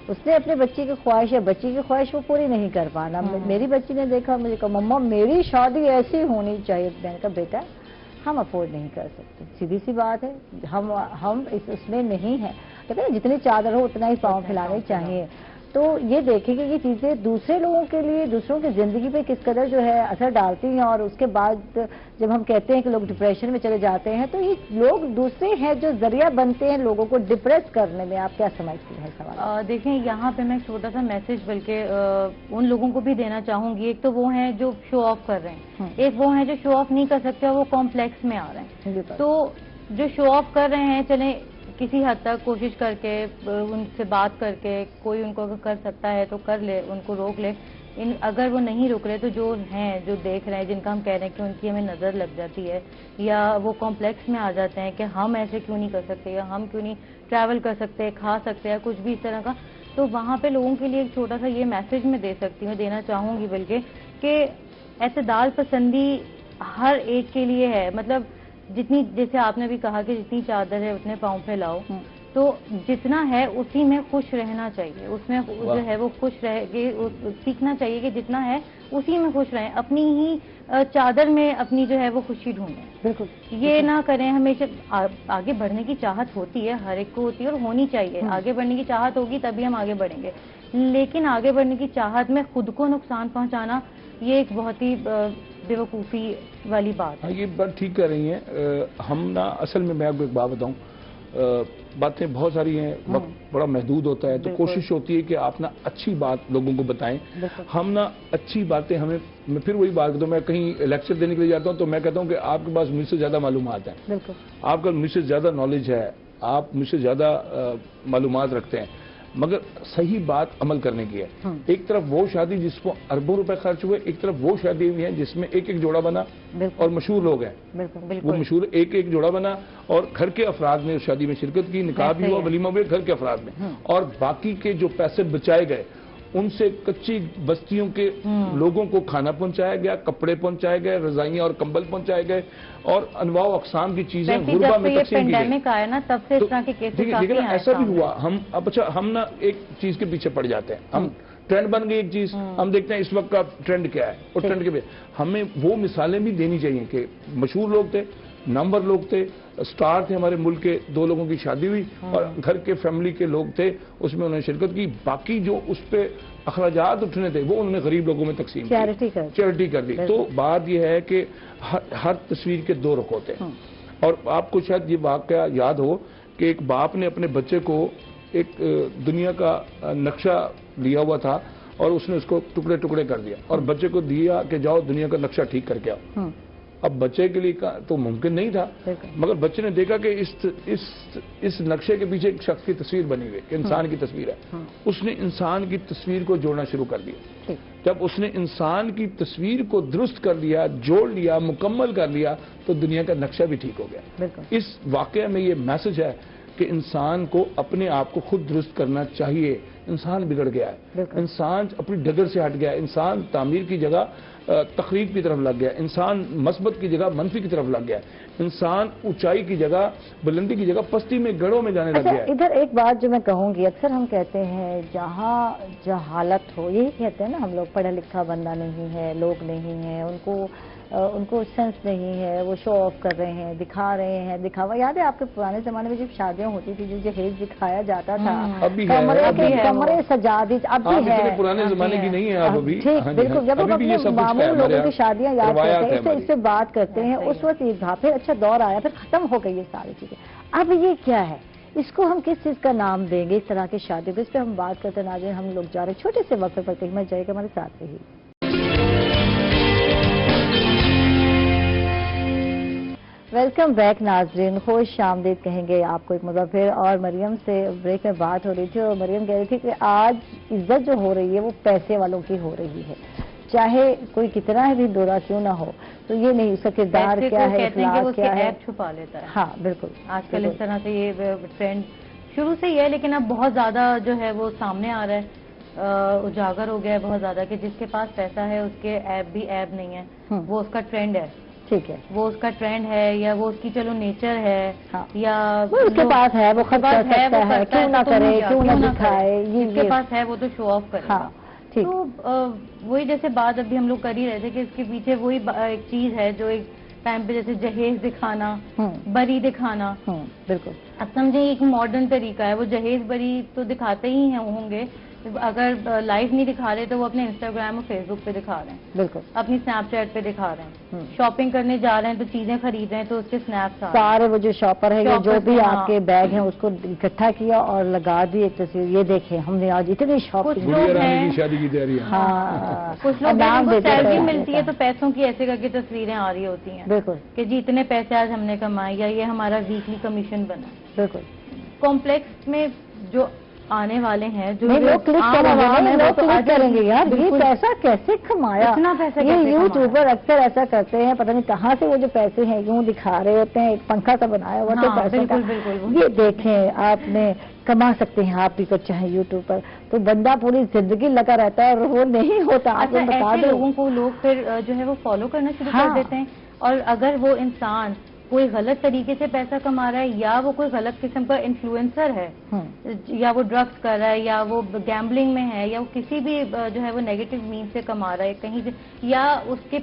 Speaker 1: اس نے اپنے بچی کی خواہش ہے، بچی کی خواہش وہ پوری نہیں کر پانا. میری بچی نے دیکھا، مجھے کہا مما میری شادی ایسی ہونی چاہیے. میں نے کہا بیٹا ہم افورڈ نہیں کر سکتے، سیدھی سی بات ہے، ہم اس میں نہیں ہیں. کہتے ہیں جتنی چادر ہو اتنا ہی پاؤں پھیلانے چاہیے. تو یہ دیکھیں کہ یہ چیزیں دوسرے لوگوں کے لیے، دوسروں کی زندگی پہ کس قدر جو ہے اثر ڈالتی ہیں. اور اس کے بعد جب ہم کہتے ہیں کہ لوگ ڈپریشن میں چلے جاتے ہیں تو یہ لوگ دوسرے ہیں جو ذریعہ بنتے ہیں لوگوں کو ڈپریس کرنے میں. آپ کیا سمجھتی ہیں سوال؟
Speaker 3: دیکھیں یہاں پہ میں ایک چھوٹا سا میسج بلکہ ان لوگوں کو بھی دینا چاہوں گی. ایک تو وہ ہیں جو شو آف کر رہے ہیں، ایک وہ ہیں جو شو آف نہیں کر سکتے اور وہ کمپلیکس میں آ رہے ہیں. تو جو شو آف کر رہے ہیں چلیں کسی حد تک کوشش کر کے ان سے بات کر کے کوئی ان کو اگر کر سکتا ہے تو کر لے، ان کو روک لے. اگر وہ نہیں روک رہے تو جو ہیں جو دیکھ رہے ہیں، جن کا ہم کہہ رہے ہیں کہ ان کی ہمیں نظر لگ جاتی ہے یا وہ کمپلیکس میں آ جاتے ہیں کہ ہم ایسے کیوں نہیں کر سکتے یا ہم کیوں نہیں ٹریول کر سکتے، کھا سکتے ہیں کچھ بھی اس طرح کا، تو وہاں پہ لوگوں کے لیے ایک چھوٹا سا یہ میسج میں دے سکتی ہوں، دینا چاہوں گی بلکہ، کہ اعتدال پسندی ہر ایک کے لیے ہے. مطلب جتنی، جیسے آپ نے بھی کہا کہ جتنی چادر ہے اتنے پاؤں پھیلاؤ، تو جتنا ہے اسی میں خوش رہنا چاہیے. اس میں جو ہے وہ خوش رہ کے سیکھنا چاہیے کہ جتنا ہے اسی میں خوش رہیں، اپنی ہی چادر میں اپنی جو ہے وہ خوشی ڈھونڈیں. بالکل یہ نہ کریں. ہمیشہ آگے بڑھنے کی چاہت ہوتی ہے، ہر ایک کو ہوتی ہے اور ہونی چاہیے. آگے بڑھنے کی چاہت ہوگی تبھی ہم آگے بڑھیں گے، لیکن آگے بڑھنے کی چاہت میں خود کو نقصان پہنچانا یہ ایک بہت ہی بیوقوفی والی بات ہے.
Speaker 2: یہ بات ٹھیک کہہ رہی ہیں. ہم نا اصل میں آپ کو ایک بات بتاؤں، باتیں بہت ساری ہیں، وقت بڑا محدود ہوتا ہے، تو کوشش ہوتی ہے کہ آپ نا اچھی بات لوگوں کو بتائیں. ہم نا اچھی باتیں ہمیں، میں پھر وہی بات کرتا ہوں، میں کہیں لیکچر دینے کے لیے جاتا ہوں تو میں کہتا ہوں کہ آپ کے پاس مجھ سے زیادہ معلومات ہیں، آپ کا مجھ سے زیادہ نالج ہے، آپ مجھ سے زیادہ معلومات رکھتے ہیں، مگر صحیح بات عمل کرنے کی ہے. ایک طرف وہ شادی جس کو اربوں روپے خرچ ہوئے، ایک طرف وہ شادی ہوئی ہے جس میں ایک ایک جوڑا بنا اور مشہور لوگ ہیں، وہ مشہور ایک ایک جوڑا بنا اور گھر کے افراد نے اس شادی میں شرکت کی، نکاح بھی ہوا، ولیمہ بھی گھر کے افراد میں، اور باقی کے جو پیسے بچائے گئے ان سے کچی بستیوں کے لوگوں کو کھانا پہنچایا گیا، کپڑے پہنچائے گئے، رضائیاں اور کمبل پہنچائے گئے، اور انواع و اقسام کی چیزیں غربا میں تقسیم کی گئی. لیکن ایسا بھی ہوا، ہم نا ایک چیز کے پیچھے پڑ جاتے ہیں، ہم ٹرینڈ بن گئی ایک چیز، ہم دیکھتے ہیں اس وقت کا ٹرینڈ کیا ہے، اور ٹرینڈ کے ہمیں وہ مثالیں بھی دینی چاہیے کہ مشہور لوگ تھے، نمبر لوگ تھے، سٹار تھے ہمارے ملک کے، 2 لوگوں کی شادی ہوئی اور گھر کے فیملی کے لوگ تھے، اس میں انہوں نے شرکت کی، باقی جو اس پہ اخراجات اٹھنے تھے وہ انہوں نے غریب لوگوں میں تقسیم کی، چیریٹی کر دی. تو بات یہ ہے کہ ہر تصویر کے 2 رخ ہوتے ہیں. اور آپ کو شاید یہ واقعہ یاد ہو کہ ایک باپ نے اپنے بچے کو ایک دنیا کا نقشہ دیا ہوا تھا اور اس نے اس کو ٹکڑے ٹکڑے کر دیا اور بچے کو دیا کہ جاؤ دنیا کا نقشہ ٹھیک کر کے آؤ. اب بچے کے لیے تو ممکن نہیں تھا، مگر بچے نے دیکھا کہ اس نقشے کے پیچھے ایک شخص کی تصویر بنی ہوئی ہے، انسان کی تصویر ہے. اس نے انسان کی تصویر کو جوڑنا شروع کر دیا. جب اس نے انسان کی تصویر کو درست کر لیا، جوڑ لیا، مکمل کر لیا، تو دنیا کا نقشہ بھی ٹھیک ہو گیا. اس واقعے میں یہ میسج ہے کہ انسان کو اپنے آپ کو خود درست کرنا چاہیے. انسان بگڑ گیا ہے, انسان اپنی ڈگر سے ہٹ گیا ہے, انسان تعمیر کی جگہ تخریب کی طرف لگ گیا, انسان مثبت کی جگہ منفی کی طرف لگ گیا, انسان اونچائی کی جگہ بلندی کی جگہ پستی میں گڑھوں میں جانے لگ گیا ہے.
Speaker 1: ادھر ایک بات جو میں کہوں گی, اکثر ہم کہتے ہیں جہاں جہالت ہو, یہی کہتے ہیں نا ہم لوگ, پڑھا لکھا بندہ نہیں ہے, لوگ نہیں ہیں, ان کو سینس نہیں ہے, وہ شو آف کر رہے ہیں, دکھا رہے ہیں, دکھاوا. یاد ہے آپ کے پرانے زمانے میں جب شادیاں ہوتی تھی جو جہیز دکھایا جاتا تھا, کمرے سجا دی, اب بھی ہے.
Speaker 2: پرانے زمانے کی نہیں ہے اب بھی.
Speaker 1: ٹھیک, بالکل. جب ہم اپنے معمول لوگوں کی شادیاں یاد کرتے ہیں, اس سے بات کرتے ہیں, اس وقت یہ تھا, پھر اچھا دور آیا, پھر ختم ہو گئی یہ ساری چیزیں. اب یہ کیا ہے, اس کو ہم کس چیز کا نام دیں گے, اس طرح کی شادی کو؟ اس پہ ہم بات کرتے ہیں. ناظرین, ہم لوگ جا رہے ہیں چھوٹے سے وقفے پر, حکمت جائے گا ہمارے ساتھ رہی. ویلکم بیک ناظرین, خوش آمدید کہیں گے آپ کو ایک مرتبہ پھر. اور مریم سے بریک میں بات ہو رہی تھی, اور مریم کہہ رہی تھی کہ آج عزت جو ہو رہی ہے وہ پیسے والوں کی ہو رہی ہے, چاہے کوئی کتنا بھی دورہ کیوں نہ ہو. تو یہ نہیں, اس کا کردار کیا ہے, اخلاق کیا ہے,
Speaker 3: ایپ چھپا لیتا ہے.
Speaker 1: ہاں بالکل.
Speaker 3: آج کل اس طرح سے یہ ٹرینڈ شروع سے ہی ہے, لیکن اب بہت زیادہ جو ہے وہ سامنے آ رہا ہے, اجاگر ہو گیا ہے بہت زیادہ, کہ جس کے پاس پیسہ ہے اس کے ایپ بھی ایپ نہیں ہے, وہ اس کا ٹرینڈ ہے. ٹھیک ہے, وہ اس کا ٹرینڈ ہے, یا وہ اس کی چلو نیچر ہے, یا
Speaker 1: اس کے پاس ہے, وہ خرچ کر سکتا ہے, کیوں نہ کرے, کیوں نہ دکھائے,
Speaker 3: جس کے پاس ہے وہ تو شو آف کرے. تو وہی جیسے بات ابھی ہم لوگ کر ہی رہے تھے کہ اس کے پیچھے وہی ایک چیز ہے جو ایک ٹائم پہ جیسے جہیز دکھانا, بری دکھانا. بالکل, اب سمجھیں ایک ماڈرن طریقہ ہے. وہ جہیز بری تو دکھاتے ہی ہوں گے, اگر لائیو نہیں دکھا رہے تو وہ اپنے انسٹاگرام اور فیس بک پہ دکھا رہے ہیں. بالکل, اپنی اسنیپ چیٹ پہ دکھا رہے ہیں. شاپنگ کرنے جا رہے ہیں تو چیزیں خرید رہے ہیں تو اس کے اسنیپس سارے, وہ جو شاپر ہے, جو بھی آپ کے بیگ ہیں اس کو اکٹھا کیا اور لگا دی ایک تصویر, یہ دیکھیں ہم نے آج اتنی شاپنگ.
Speaker 2: شادی کی تیاری.
Speaker 1: ہاں,
Speaker 3: کچھ لوگ سیلری ملتی ہے تو پیسوں کی ایسے کر کے تصویریں آ رہی ہوتی ہیں. بالکل, کہ جی اتنے پیسے آج ہم نے کمائے, یا یہ ہمارا ویکلی کمیشن بنا. بالکل, کمپلیکس میں جو آنے والے ہیں, جو لوگ کلک کریں گے, یار یہ پیسہ کیسے کمایا, یہ یوٹیوبر اکثر ایسا کرتے ہیں, پتہ نہیں کہاں سے وہ جو پیسے ہیں یوں دکھا رہے ہوتے ہیں, ایک پنکھا سا بنایا ہوا تو پیسے کا. یہ دیکھیں, آپ نے کما سکتے ہیں آپ بھی کچھ چاہے یوٹیوب پر, تو بندہ پوری زندگی لگا رہتا ہے اور وہ نہیں ہوتا. آپ کو بتا دیں, لوگوں کو لوگ پھر جو ہے وہ فالو کرنا شروع کر دیتے ہیں, اور اگر وہ انسان کوئی غلط طریقے سے پیسہ کما رہا ہے, یا وہ کوئی غلط قسم کا انفلوئنسر ہے, یا وہ ڈرگس کر رہا ہے, یا وہ گیمبلنگ میں ہے, یا وہ کسی بھی جو ہے وہ نیگیٹو مینس سے کما رہا ہے کہیں سے, یا اس کے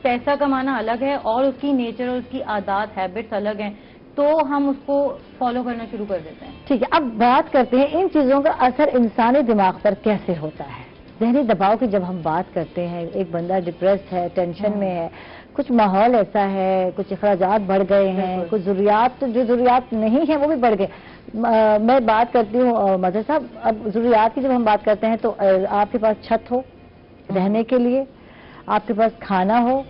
Speaker 3: پیسہ کمانا الگ ہے اور اس کی نیچر اور اس کی عادات ہیبٹس الگ ہیں, تو ہم اس کو فالو کرنا شروع کر دیتے ہیں. ٹھیک ہے, اب بات کرتے ہیں ان چیزوں کا اثر انسانی دماغ پر کیسے ہوتا ہے. ذہنی دباؤ کی جب ہم بات کرتے ہیں, ایک بندہ ڈپریس ہے, ٹینشن میں ہے, کچھ ماحول ایسا ہے, کچھ اخراجات بڑھ گئے ہیں, کچھ ضروریات جو ضروریات نہیں ہیں وہ بھی بڑھ گئے. میں بات کرتی ہوں مظہر صاحب, اب ضروریات کی جب ہم بات کرتے ہیں تو آپ کے پاس چھت ہو رہنے کے لیے, آپ کے پاس کھانا ہو,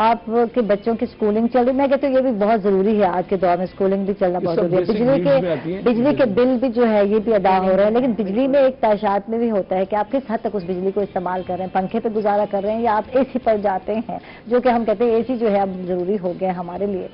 Speaker 3: آپ کے بچوں کی سکولنگ چل رہی. میں کہتی ہوں یہ بھی بہت ضروری ہے آج کے دور میں, سکولنگ بھی چلنا بہت ضروری ہے. بجلی کے بل بھی جو ہے یہ بھی ادا ہو رہے ہیں, لیکن بجلی میں ایک تعشات میں بھی ہوتا ہے کہ آپ کس حد تک اس بجلی کو استعمال کر رہے ہیں, پنکھے پہ گزارا کر رہے ہیں, یا آپ اے سی پر جاتے ہیں, جو کہ ہم کہتے ہیں اے سی جو ہے اب ضروری ہو گیا ہمارے لیے.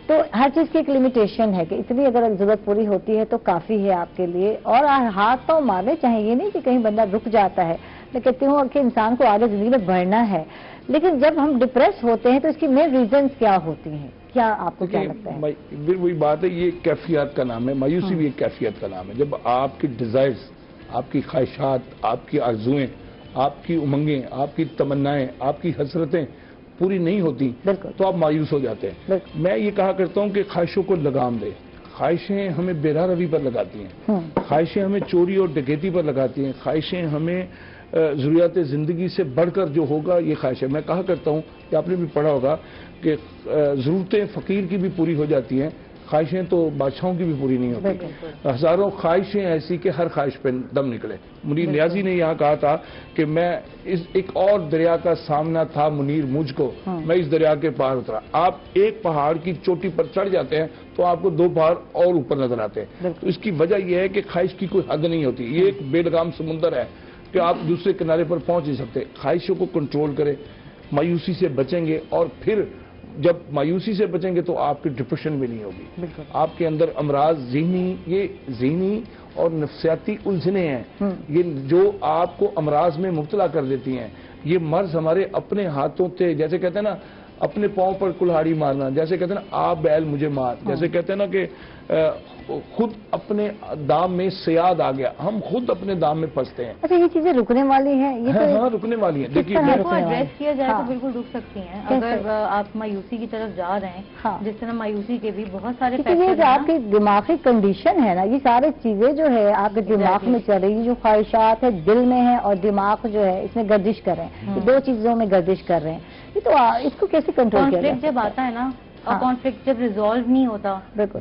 Speaker 3: تو ہر چیز کی ایک لمیٹیشن ہے کہ اتنی اگر ضرورت پوری ہوتی ہے تو کافی ہے آپ کے لیے, اور ہاتھ پاؤں مارنے چاہیے, یہ نہیں کہ کہیں بندہ رک جاتا ہے. میں کہتی ہوں کہ انسان کو آگے زندگی میں بڑھنا ہے, لیکن جب ہم ڈپریس ہوتے ہیں تو اس کی مین ریزنز کیا ہوتی ہیں, کیا آپ کو کیا لگتا ہے؟
Speaker 2: پھر وہی بات ہے, یہ کیفیات کا نام ہے, مایوسی بھی ایک کیفیت کا نام ہے. جب آپ کی ڈیزائرز, آپ کی خواہشات, آپ کی آرزوئیں, آپ کی امنگیں, آپ کی تمنائیں, آپ کی حسرتیں پوری نہیں ہوتی تو آپ مایوس ہو جاتے ہیں. میں یہ کہا کرتا ہوں کہ خواہشوں کو لگام دے. خواہشیں ہمیں بے روی پر لگاتی ہیں, خواہشیں ہمیں چوری اور ڈکیتی پر لگاتی ہیں, خواہشیں ہمیں ضروریات زندگی سے بڑھ کر جو ہوگا یہ خواہش ہے. میں کہا کرتا ہوں کہ آپ نے بھی پڑھا ہوگا کہ ضرورتیں فقیر کی بھی پوری ہو جاتی ہیں, خواہشیں تو بادشاہوں کی بھی پوری نہیں ہوتی. ہزاروں خواہشیں ایسی کہ ہر خواہش پہ دم نکلے. منیر نیازی نے یہاں کہا تھا کہ میں ایک اور دریا کا سامنا تھا منیر مجھ کو, میں اس دریا کے پار اترا. آپ ایک پہاڑ کی چوٹی پر چڑھ جاتے ہیں تو آپ کو دو پہاڑ اور اوپر نظر آتے ہیں. اس کی وجہ یہ ہے کہ خواہش کی کوئی حد نہیں ہوتی. یہ ایک بے لگام سمندر ہے کہ آپ دوسرے کنارے پر پہنچ نہیں سکتے. خواہشوں کو کنٹرول کریں, مایوسی سے بچیں گے, اور پھر جب مایوسی سے بچیں گے تو آپ کی ڈپریشن بھی نہیں ہوگی.
Speaker 1: بالکل.
Speaker 2: آپ کے اندر امراض یہ ذہنی اور نفسیاتی الجھنیں ہیں، یہ جو آپ کو امراض میں مبتلا کر دیتی ہیں. یہ مرض ہمارے اپنے ہاتھوں سے، جیسے کہتے ہیں نا اپنے پاؤں پر کلہاڑی مارنا، جیسے کہتے ہیں نا آپ بیل مجھے مار، جیسے کہتے ہیں نا کہ خود اپنے دام میں سیاد آ گیا، ہم خود اپنے دام میں پھنستے ہیں.
Speaker 1: اچھا یہ چیزیں رکنے والی ہیں؟ یہ تو
Speaker 2: ہاں رکنے والی ہیں. دیکھیے
Speaker 3: ان کو ایڈریس کیا جائے تو بالکل رک سکتی ہیں. اگر آپ مایوسی کی طرف جا رہے ہیں، جس طرح مایوسی کے بھی بہت سارے
Speaker 1: یہ جو آپ کی دماغی کنڈیشن ہے نا، یہ ساری چیزیں جو ہے آپ کے دماغ میں چل رہی، جو خواہشات ہے دل میں ہے اور دماغ جو ہے اس میں گردش کر رہے ہیں، یہ دو چیزوں میں گردش کر رہے ہیں. یہ تو اس کو کیسے کنٹرول کیا جائے؟
Speaker 3: کانفلکٹ جب آتا ہے نا اور کانفلکٹ جب ریزالو نہیں ہوتا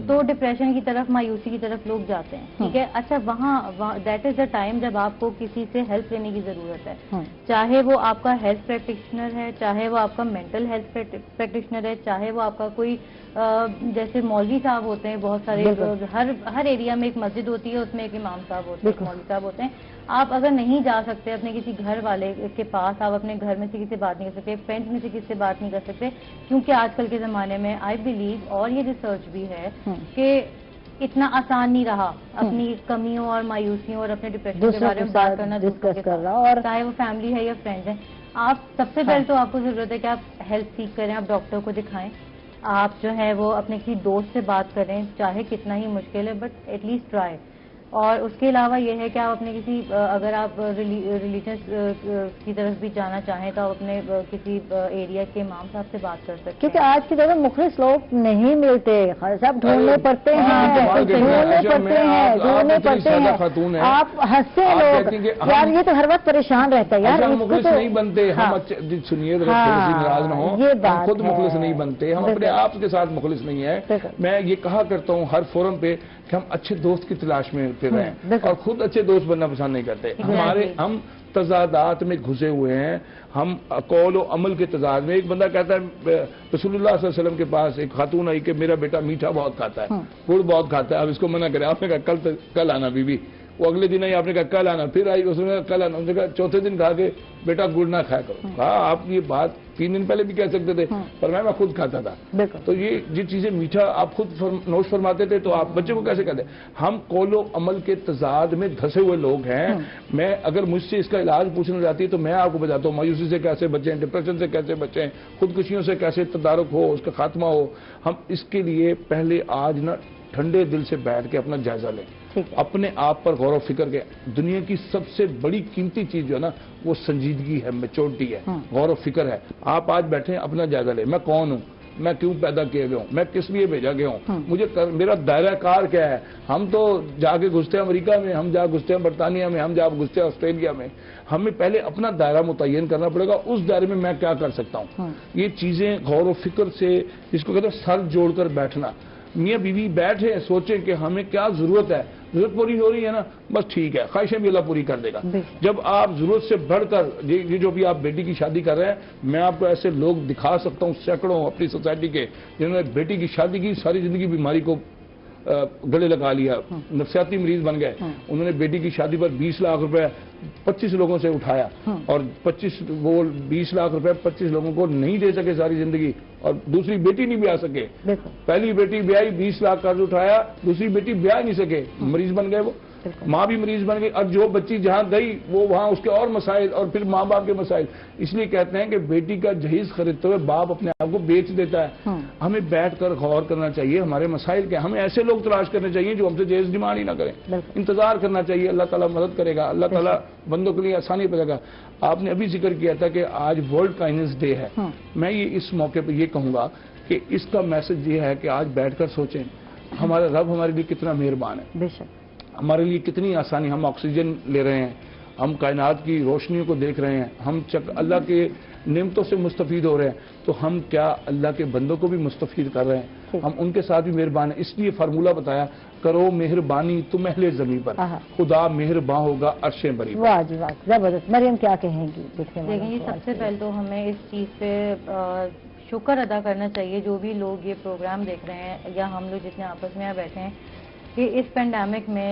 Speaker 3: تو ڈپریشن کی طرف، مایوسی کی طرف لوگ جاتے ہیں. ٹھیک ہے. اچھا وہاں دیٹ از دا ٹائم جب آپ کو کسی سے ہیلپ لینے کی ضرورت ہے، چاہے وہ آپ کا ہیلتھ پریکٹیشنر ہے، چاہے وہ آپ کا مینٹل ہیلتھ پریکٹیشنر ہے، چاہے وہ آپ کا کوئی جیسے مولوی صاحب ہوتے ہیں. بہت سارے ہر ایریا میں ایک مسجد ہوتی ہے، اس میں ایک امام صاحب ہوتے ہیں، مولوی صاحب ہوتے ہیں. آپ اگر نہیں جا سکتے اپنے کسی گھر والے کے پاس، آپ اپنے گھر میں سے کسی سے بات نہیں کر سکتے، فرینڈ میں سے کسی سے بات نہیں کر سکتے، کیونکہ آج کل کے زمانے میں آئی بلیو، اور یہ ریسرچ بھی ہے کہ اتنا آسان نہیں رہا اپنی کمیوں اور مایوسیوں اور اپنے ڈپریشن کے بارے میں بات کرنا دوسروں کے ساتھ، اور چاہے وہ فیملی ہے یا فرینڈ ہیں. آپ سب سے پہلے تو آپ کو ضرورت ہے کہ آپ ہیلپ سیک کریں، آپ ڈاکٹر کو دکھائیں، آپ جو ہے وہ اپنے کسی دوست سے بات کریں، چاہے کتنا ہی مشکل ہے بٹ ایٹ لیسٹ ٹرائی. اور اس کے علاوہ یہ ہے کہ آپ اپنے کسی، اگر آپ ریلیجنس کی طرف بھی جانا چاہیں تو آپ اپنے کسی ایریا کے امام صاحب سے بات کر سکتے ہیں.
Speaker 1: کیونکہ آج کی جگہ مخلص لوگ نہیں ملتے، سب ڈھونڈنے پڑتے ہیں. آپ ہنستے لوگ یار، یہ تو ہر وقت پریشان رہتا ہے یار.
Speaker 2: مخلص نہیں بنتے ہم. سنیے ناراض نہ ہو، ہم خود مخلص نہیں بنتے، ہم اپنے آپ کے ساتھ مخلص نہیں ہیں. میں یہ کہا کرتا ہوں ہر فورم پہ کہ ہم اچھے دوست کی تلاش میں پھر رہے ہیں اور خود اچھے دوست بننا پسند نہیں کرتے. ہم تضادات میں گھسے ہوئے ہیں، ہم قول و عمل کے تضاد میں. ایک بندہ کہتا ہے رسول اللہ صلی اللہ علیہ وسلم کے پاس ایک خاتون آئی کہ میرا بیٹا میٹھا بہت کھاتا ہے، گڑ بہت کھاتا ہے، اب اس کو منع کرے. آپ نے کہا کل آنا بی بی. وہ اگلے دن آئی، آپ نے کہا کل آنا، پھر آئی، اس نے کہا کل آنا. اس نے کہا چوتھے دن کہا کہ بیٹا گڑ نہ کھایا کرو. کہا آپ یہ بات 3 دن پہلے بھی کہہ سکتے تھے، پر میں خود کھاتا تھا. تو یہ چیزیں میٹھا آپ خود نوش فرماتے تھے تو آپ بچے کو کیسے کہتے؟ ہم قول و عمل کے تضاد میں دھسے ہوئے لوگ ہیں. میں اگر مجھ سے اس کا علاج پوچھنا چاہتی ہے تو میں آپ کو بتاتا ہوں مایوسی سے کیسے بچیں، ڈپریشن سے کیسے بچیں، خودکشیوں سے کیسے تدارک ہو، اس کا خاتمہ ہو. ہم اس کے لیے پہلے آج نا ٹھنڈے دل سے بیٹھ کے اپنا جائزہ لیں، اپنے آپ پر غور و فکر کے. دنیا کی سب سے بڑی قیمتی چیز جو ہے نا وہ سنجیدگی ہے، میچورٹی ہے، غور و فکر ہے. آپ آج بیٹھیں اپنا جائزہ لیں. میں کون ہوں؟ میں کیوں پیدا کیا گیا ہوں؟ میں کس لیے بھیجا گیا ہوں؟ مجھے میرا دائرہ کار کیا ہے؟ ہم تو جا کے گھستے ہیں امریکہ میں، ہم جا گھستے ہیں برطانیہ میں، ہم جا گھستے ہیں آسٹریلیا میں. ہمیں پہلے اپنا دائرہ متعین کرنا پڑے گا، اس دائرے میں کیا کر سکتا ہوں. یہ چیزیں غور و فکر سے، جس کو کہتے ہیں سر جوڑ کر بیٹھنا. میاں بیوی بیٹھے سوچیں کہ ہمیں کیا ضرورت ہے. ضرورت پوری ہو رہی ہے نا، بس ٹھیک ہے، خواہشیں بھی اللہ پوری کر دے گا. جب آپ ضرورت سے بڑھ کر، یہ جو بھی آپ بیٹی کی شادی کر رہے ہیں، میں آپ کو ایسے لوگ دکھا سکتا ہوں سینکڑوں اپنی سوسائٹی کے جنہوں نے بیٹی کی شادی کی، ساری زندگی بیماری کو گلے لگا لیا، نفسیاتی مریض بن گئے. انہوں نے بیٹی کی شادی پر 20 لاکھ روپے 25 لوگوں سے اٹھایا اور 20 لاکھ روپے 25 لوگوں کو نہیں دے سکے ساری زندگی، اور دوسری بیٹی نہیں بیاہ سکے. پہلی بیٹی بیائی 20 لاکھ قرض اٹھایا، دوسری بیٹی بیاہ نہیں سکے، مریض بن گئے. وہ ماں بھی مریض بن گئی. اور جو بچی جہاں گئی وہ وہاں اس کے اور مسائل، اور پھر ماں باپ کے مسائل. اس لیے کہتے ہیں کہ بیٹی کا جہیز خریدتے ہوئے باپ اپنے آپ کو بیچ دیتا ہے. ہمیں بیٹھ کر غور کرنا چاہیے ہمارے مسائل کیا. ہمیں ایسے لوگ تلاش کرنے چاہیے جو ہم سے جہیز ڈیمانڈ ہی نہ کریں. انتظار کرنا چاہیے، اللہ تعالیٰ مدد کرے گا، اللہ تعالیٰ بندوں کے لیے آسانی پڑے گا. آپ نے ابھی ذکر کیا تھا کہ آج ورلڈ کائنڈنس ڈے ہے. میں یہ اس موقع پہ یہ کہوں گا کہ اس کا میسج یہ ہے کہ آج بیٹھ کر سوچیں ہمارا رب ہمارے لیے کتنا مہربان ہے،
Speaker 1: بے شک
Speaker 2: ہمارے لیے کتنی آسانی. ہم آکسیجن لے رہے ہیں، ہم کائنات کی روشنیوں کو دیکھ رہے ہیں، ہم اللہ کے نعمتوں سے مستفید ہو رہے ہیں. تو ہم کیا اللہ کے بندوں کو بھی مستفید کر رہے ہیں؟ ہم ان کے ساتھ بھی مہربان ہیں. اس لیے فارمولہ بتایا، کرو مہربانی تم اہل زمین پر، خدا مہربان ہوگا عرش بری پر.
Speaker 1: واہ جی واہ، زبردست. مریم کیا کہیں گی؟
Speaker 3: دیکھیں یہ سب سے پہلے تو ہمیں اس چیز پہ شکر ادا کرنا چاہیے، جو بھی لوگ یہ پروگرام دیکھ رہے ہیں یا ہم لوگ جتنے آپس میں بیٹھے ہیں، کہ اس پینڈیمک میں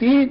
Speaker 4: 3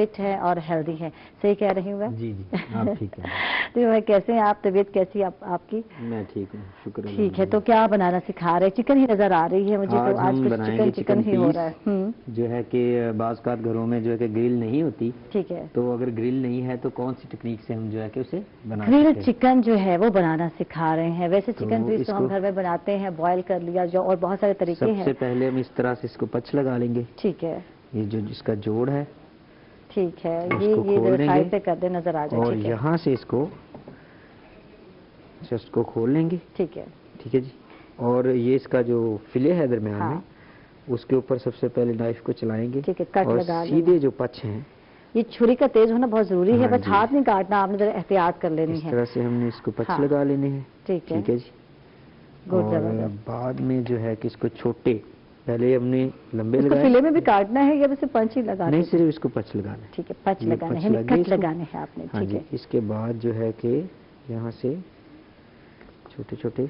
Speaker 1: فٹ ہیں اور ہیلدی ہیں. صحیح کہہ رہی ہوں میں؟
Speaker 5: جی جی آپ ٹھیک ہے.
Speaker 1: تو میں کیسے ہیں آپ؟ طبیعت کیسی آپ کی؟
Speaker 5: میں ٹھیک ہوں شکر.
Speaker 1: ٹھیک ہے. تو کیا بنانا سکھا رہے ہیں؟ چکن ہی نظر آ رہی ہے مجھے تو آج کچھ چکن ہی ہو رہا ہے.
Speaker 5: جو ہے کہ بعض اوقات گھروں میں جو ہے کہ گرل نہیں ہوتی.
Speaker 1: ٹھیک ہے.
Speaker 5: تو اگر گرل نہیں ہے تو کون سی ٹیکنیک سے ہم جو ہے کہ اسے بنا
Speaker 1: گرل
Speaker 5: سکتے ہیں؟
Speaker 1: چکن جو ہے وہ بنانا سکھا رہے ہیں. ویسے چکن پیس تو ہم گھر میں بناتے ہیں، بوائل کر لیا جو، اور بہت سارے طریقے ہیں.
Speaker 5: سب سے پہلے ہم اس طرح سے اس کو پچ لگا لیں گے.
Speaker 1: ٹھیک ہے.
Speaker 5: یہ جو جس کا جوڑ ہے
Speaker 1: ٹھیک ہے،
Speaker 5: یہ
Speaker 1: سائڈ پہ کر دیں نظر آ جائے.
Speaker 5: اور یہاں سے اس کو جسٹ کو کھول لیں گے.
Speaker 1: ٹھیک ہے.
Speaker 5: ٹھیک ہے جی. اور یہ اس کا جو فلے ہے درمیان میں، اس کے اوپر سب سے پہلے نائف کو چلائیں گے.
Speaker 1: ٹھیک ہے. کٹ
Speaker 5: اور
Speaker 1: لگا
Speaker 5: سیدھے جو پچ ہیں،
Speaker 1: یہ چھری کا تیز ہونا بہت ضروری ہے، بس ہاتھ نہیں کاٹنا، آپ نے ذرا احتیاط کر لینی ہے.
Speaker 5: اس طرح سے ہم نے اس کو پچ لگا لینے ہیں.
Speaker 1: ٹھیک ہے.
Speaker 5: ٹھیک ہے جی. اور بعد میں جو ہے کہ اس کو چھوٹے، پہلے ہم نے لمبے لگائے.
Speaker 1: فلے میں بھی کاٹنا ہے یا بس پنچ ہی لگانا؟
Speaker 5: نہیں، صرف اس کو پچ لگانا ہے.
Speaker 1: ٹھیک ہے. پچ لگانا ہے، کٹ لگانے ہیں آپ نے.
Speaker 5: ٹھیک ہے. اس کے بعد جو ہے کہ یہاں سے چھوٹے چھوٹے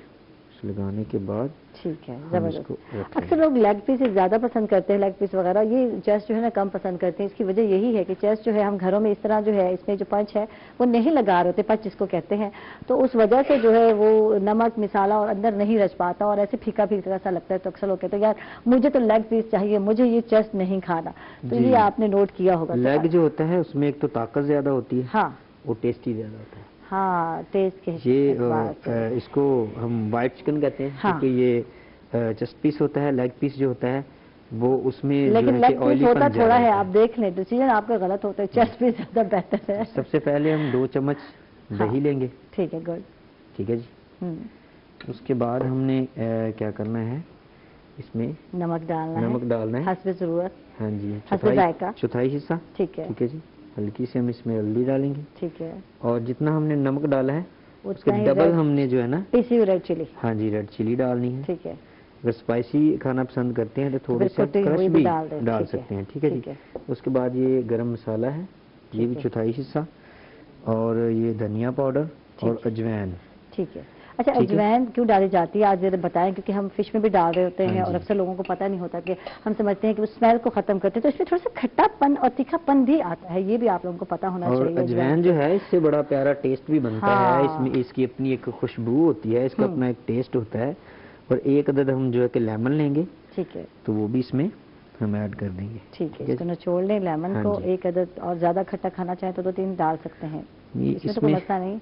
Speaker 5: لگانے کے بعد
Speaker 1: ٹھیک ہے. زبردست. اکثر لوگ لیگ پیس زیادہ پسند کرتے ہیں، لیگ پیس وغیرہ. یہ چیسٹ جو ہے نا کم پسند کرتے ہیں. اس کی وجہ یہی ہے کہ چیسٹ جو ہے ہم گھروں میں اس طرح جو ہے اس میں جو پنچ ہے وہ نہیں لگا رہے ہوتے، پنچ جس کو کہتے ہیں. تو اس وجہ سے جو ہے وہ نمک مسالہ اور اندر نہیں رچ پاتا اور ایسے پھیکا پھیکا سا لگتا ہے. تو اکثر لوگ کہتے ہیں یار مجھے تو لیگ پیس چاہیے، مجھے یہ چیسٹ نہیں کھانا. تو یہ آپ نے نوٹ کیا ہوگا.
Speaker 5: لیگ جو ہوتا ہے اس میں ایک تو طاقت زیادہ ہوتی ہے،
Speaker 1: ہاں،
Speaker 5: وہ ٹیسٹی زیادہ ہوتا ہے.
Speaker 1: ہاں، ٹیسٹ کے
Speaker 5: یہ اس کو ہم وائٹ چکن کہتے ہیں کیونکہ یہ چسٹ پیس ہوتا ہے. لیگ پیس جو ہوتا ہے وہ اس میں
Speaker 1: لیکن لیگ پیس ہوتا تھوڑا ہے. آپ دیکھ لیں ڈیسیژن آپ کا غلط ہوتا ہے. چیسٹ پیس زیادہ بہتر ہے.
Speaker 5: سب سے پہلے ہم 2 چمچ دہی لیں گے.
Speaker 1: ٹھیک ہے. گڈ.
Speaker 5: ٹھیک ہے جی. اس کے بعد ہم نے کیا کرنا ہے، اس میں
Speaker 1: نمک ڈالنا ہے حسب ضرورت.
Speaker 5: ہاں جی.
Speaker 1: حسب ذائقہ.
Speaker 5: چوتھائی حصہ.
Speaker 1: ٹھیک ہے.
Speaker 5: ٹھیک ہے جی. ہلکی سے ہم اس میں ہلدی ڈالیں گے.
Speaker 1: ٹھیک ہے.
Speaker 5: اور جتنا ہم نے نمک ڈالا ہے اس کے ڈبل ہم نے جو ہے نا
Speaker 1: پیسی ہوئی ریڈ چلی.
Speaker 5: ہاں جی، ریڈ چلی ڈالنی ہے.
Speaker 1: ٹھیک ہے.
Speaker 5: اگر اسپائسی کھانا پسند کرتے ہیں تو تھوڑی سی کرش بھی ڈال سکتے ہیں. ٹھیک ہے جی. اس کے بعد یہ گرم مسالہ ہے، یہ بھی چوتھائی حصہ، اور یہ دھنیا پاؤڈر اور اجوائن.
Speaker 1: ٹھیک ہے. اچھا، اجوائن کیوں ڈالی جاتی ہے آج ذرا بتائیں، کیونکہ ہم فش میں بھی ڈال رہے ہوتے ہیں اور اکثر لوگوں کو پتہ نہیں ہوتا کہ ہم سمجھتے ہیں کہ وہ اسمیل کو ختم کرتے ہیں، تو اس میں تھوڑا سا کھٹا پن اور تیکھا پن بھی آتا ہے. یہ بھی آپ لوگوں کو پتہ ہونا چاہیے.
Speaker 5: اور اجوائن جو ہے اس سے بڑا پیارا ٹیسٹ بھی بنتا ہے. اس میں اس کی اپنی ایک خوشبو ہوتی ہے، اس کا اپنا ایک ٹیسٹ ہوتا ہے. اور ایک عدد ہم جو ہے کہ لیمن لیں گے.
Speaker 1: ٹھیک ہے.
Speaker 5: تو وہ بھی اس میں ہم ایڈ کر دیں گے.
Speaker 1: ٹھیک ہے. اس کو نچوڑ لیں لیمن کو. ایک عدد، اور زیادہ کھٹا کھانا چاہیں تو 2-3 ڈال سکتے ہیں. اس میں تو کوئی مسئلہ نہیں.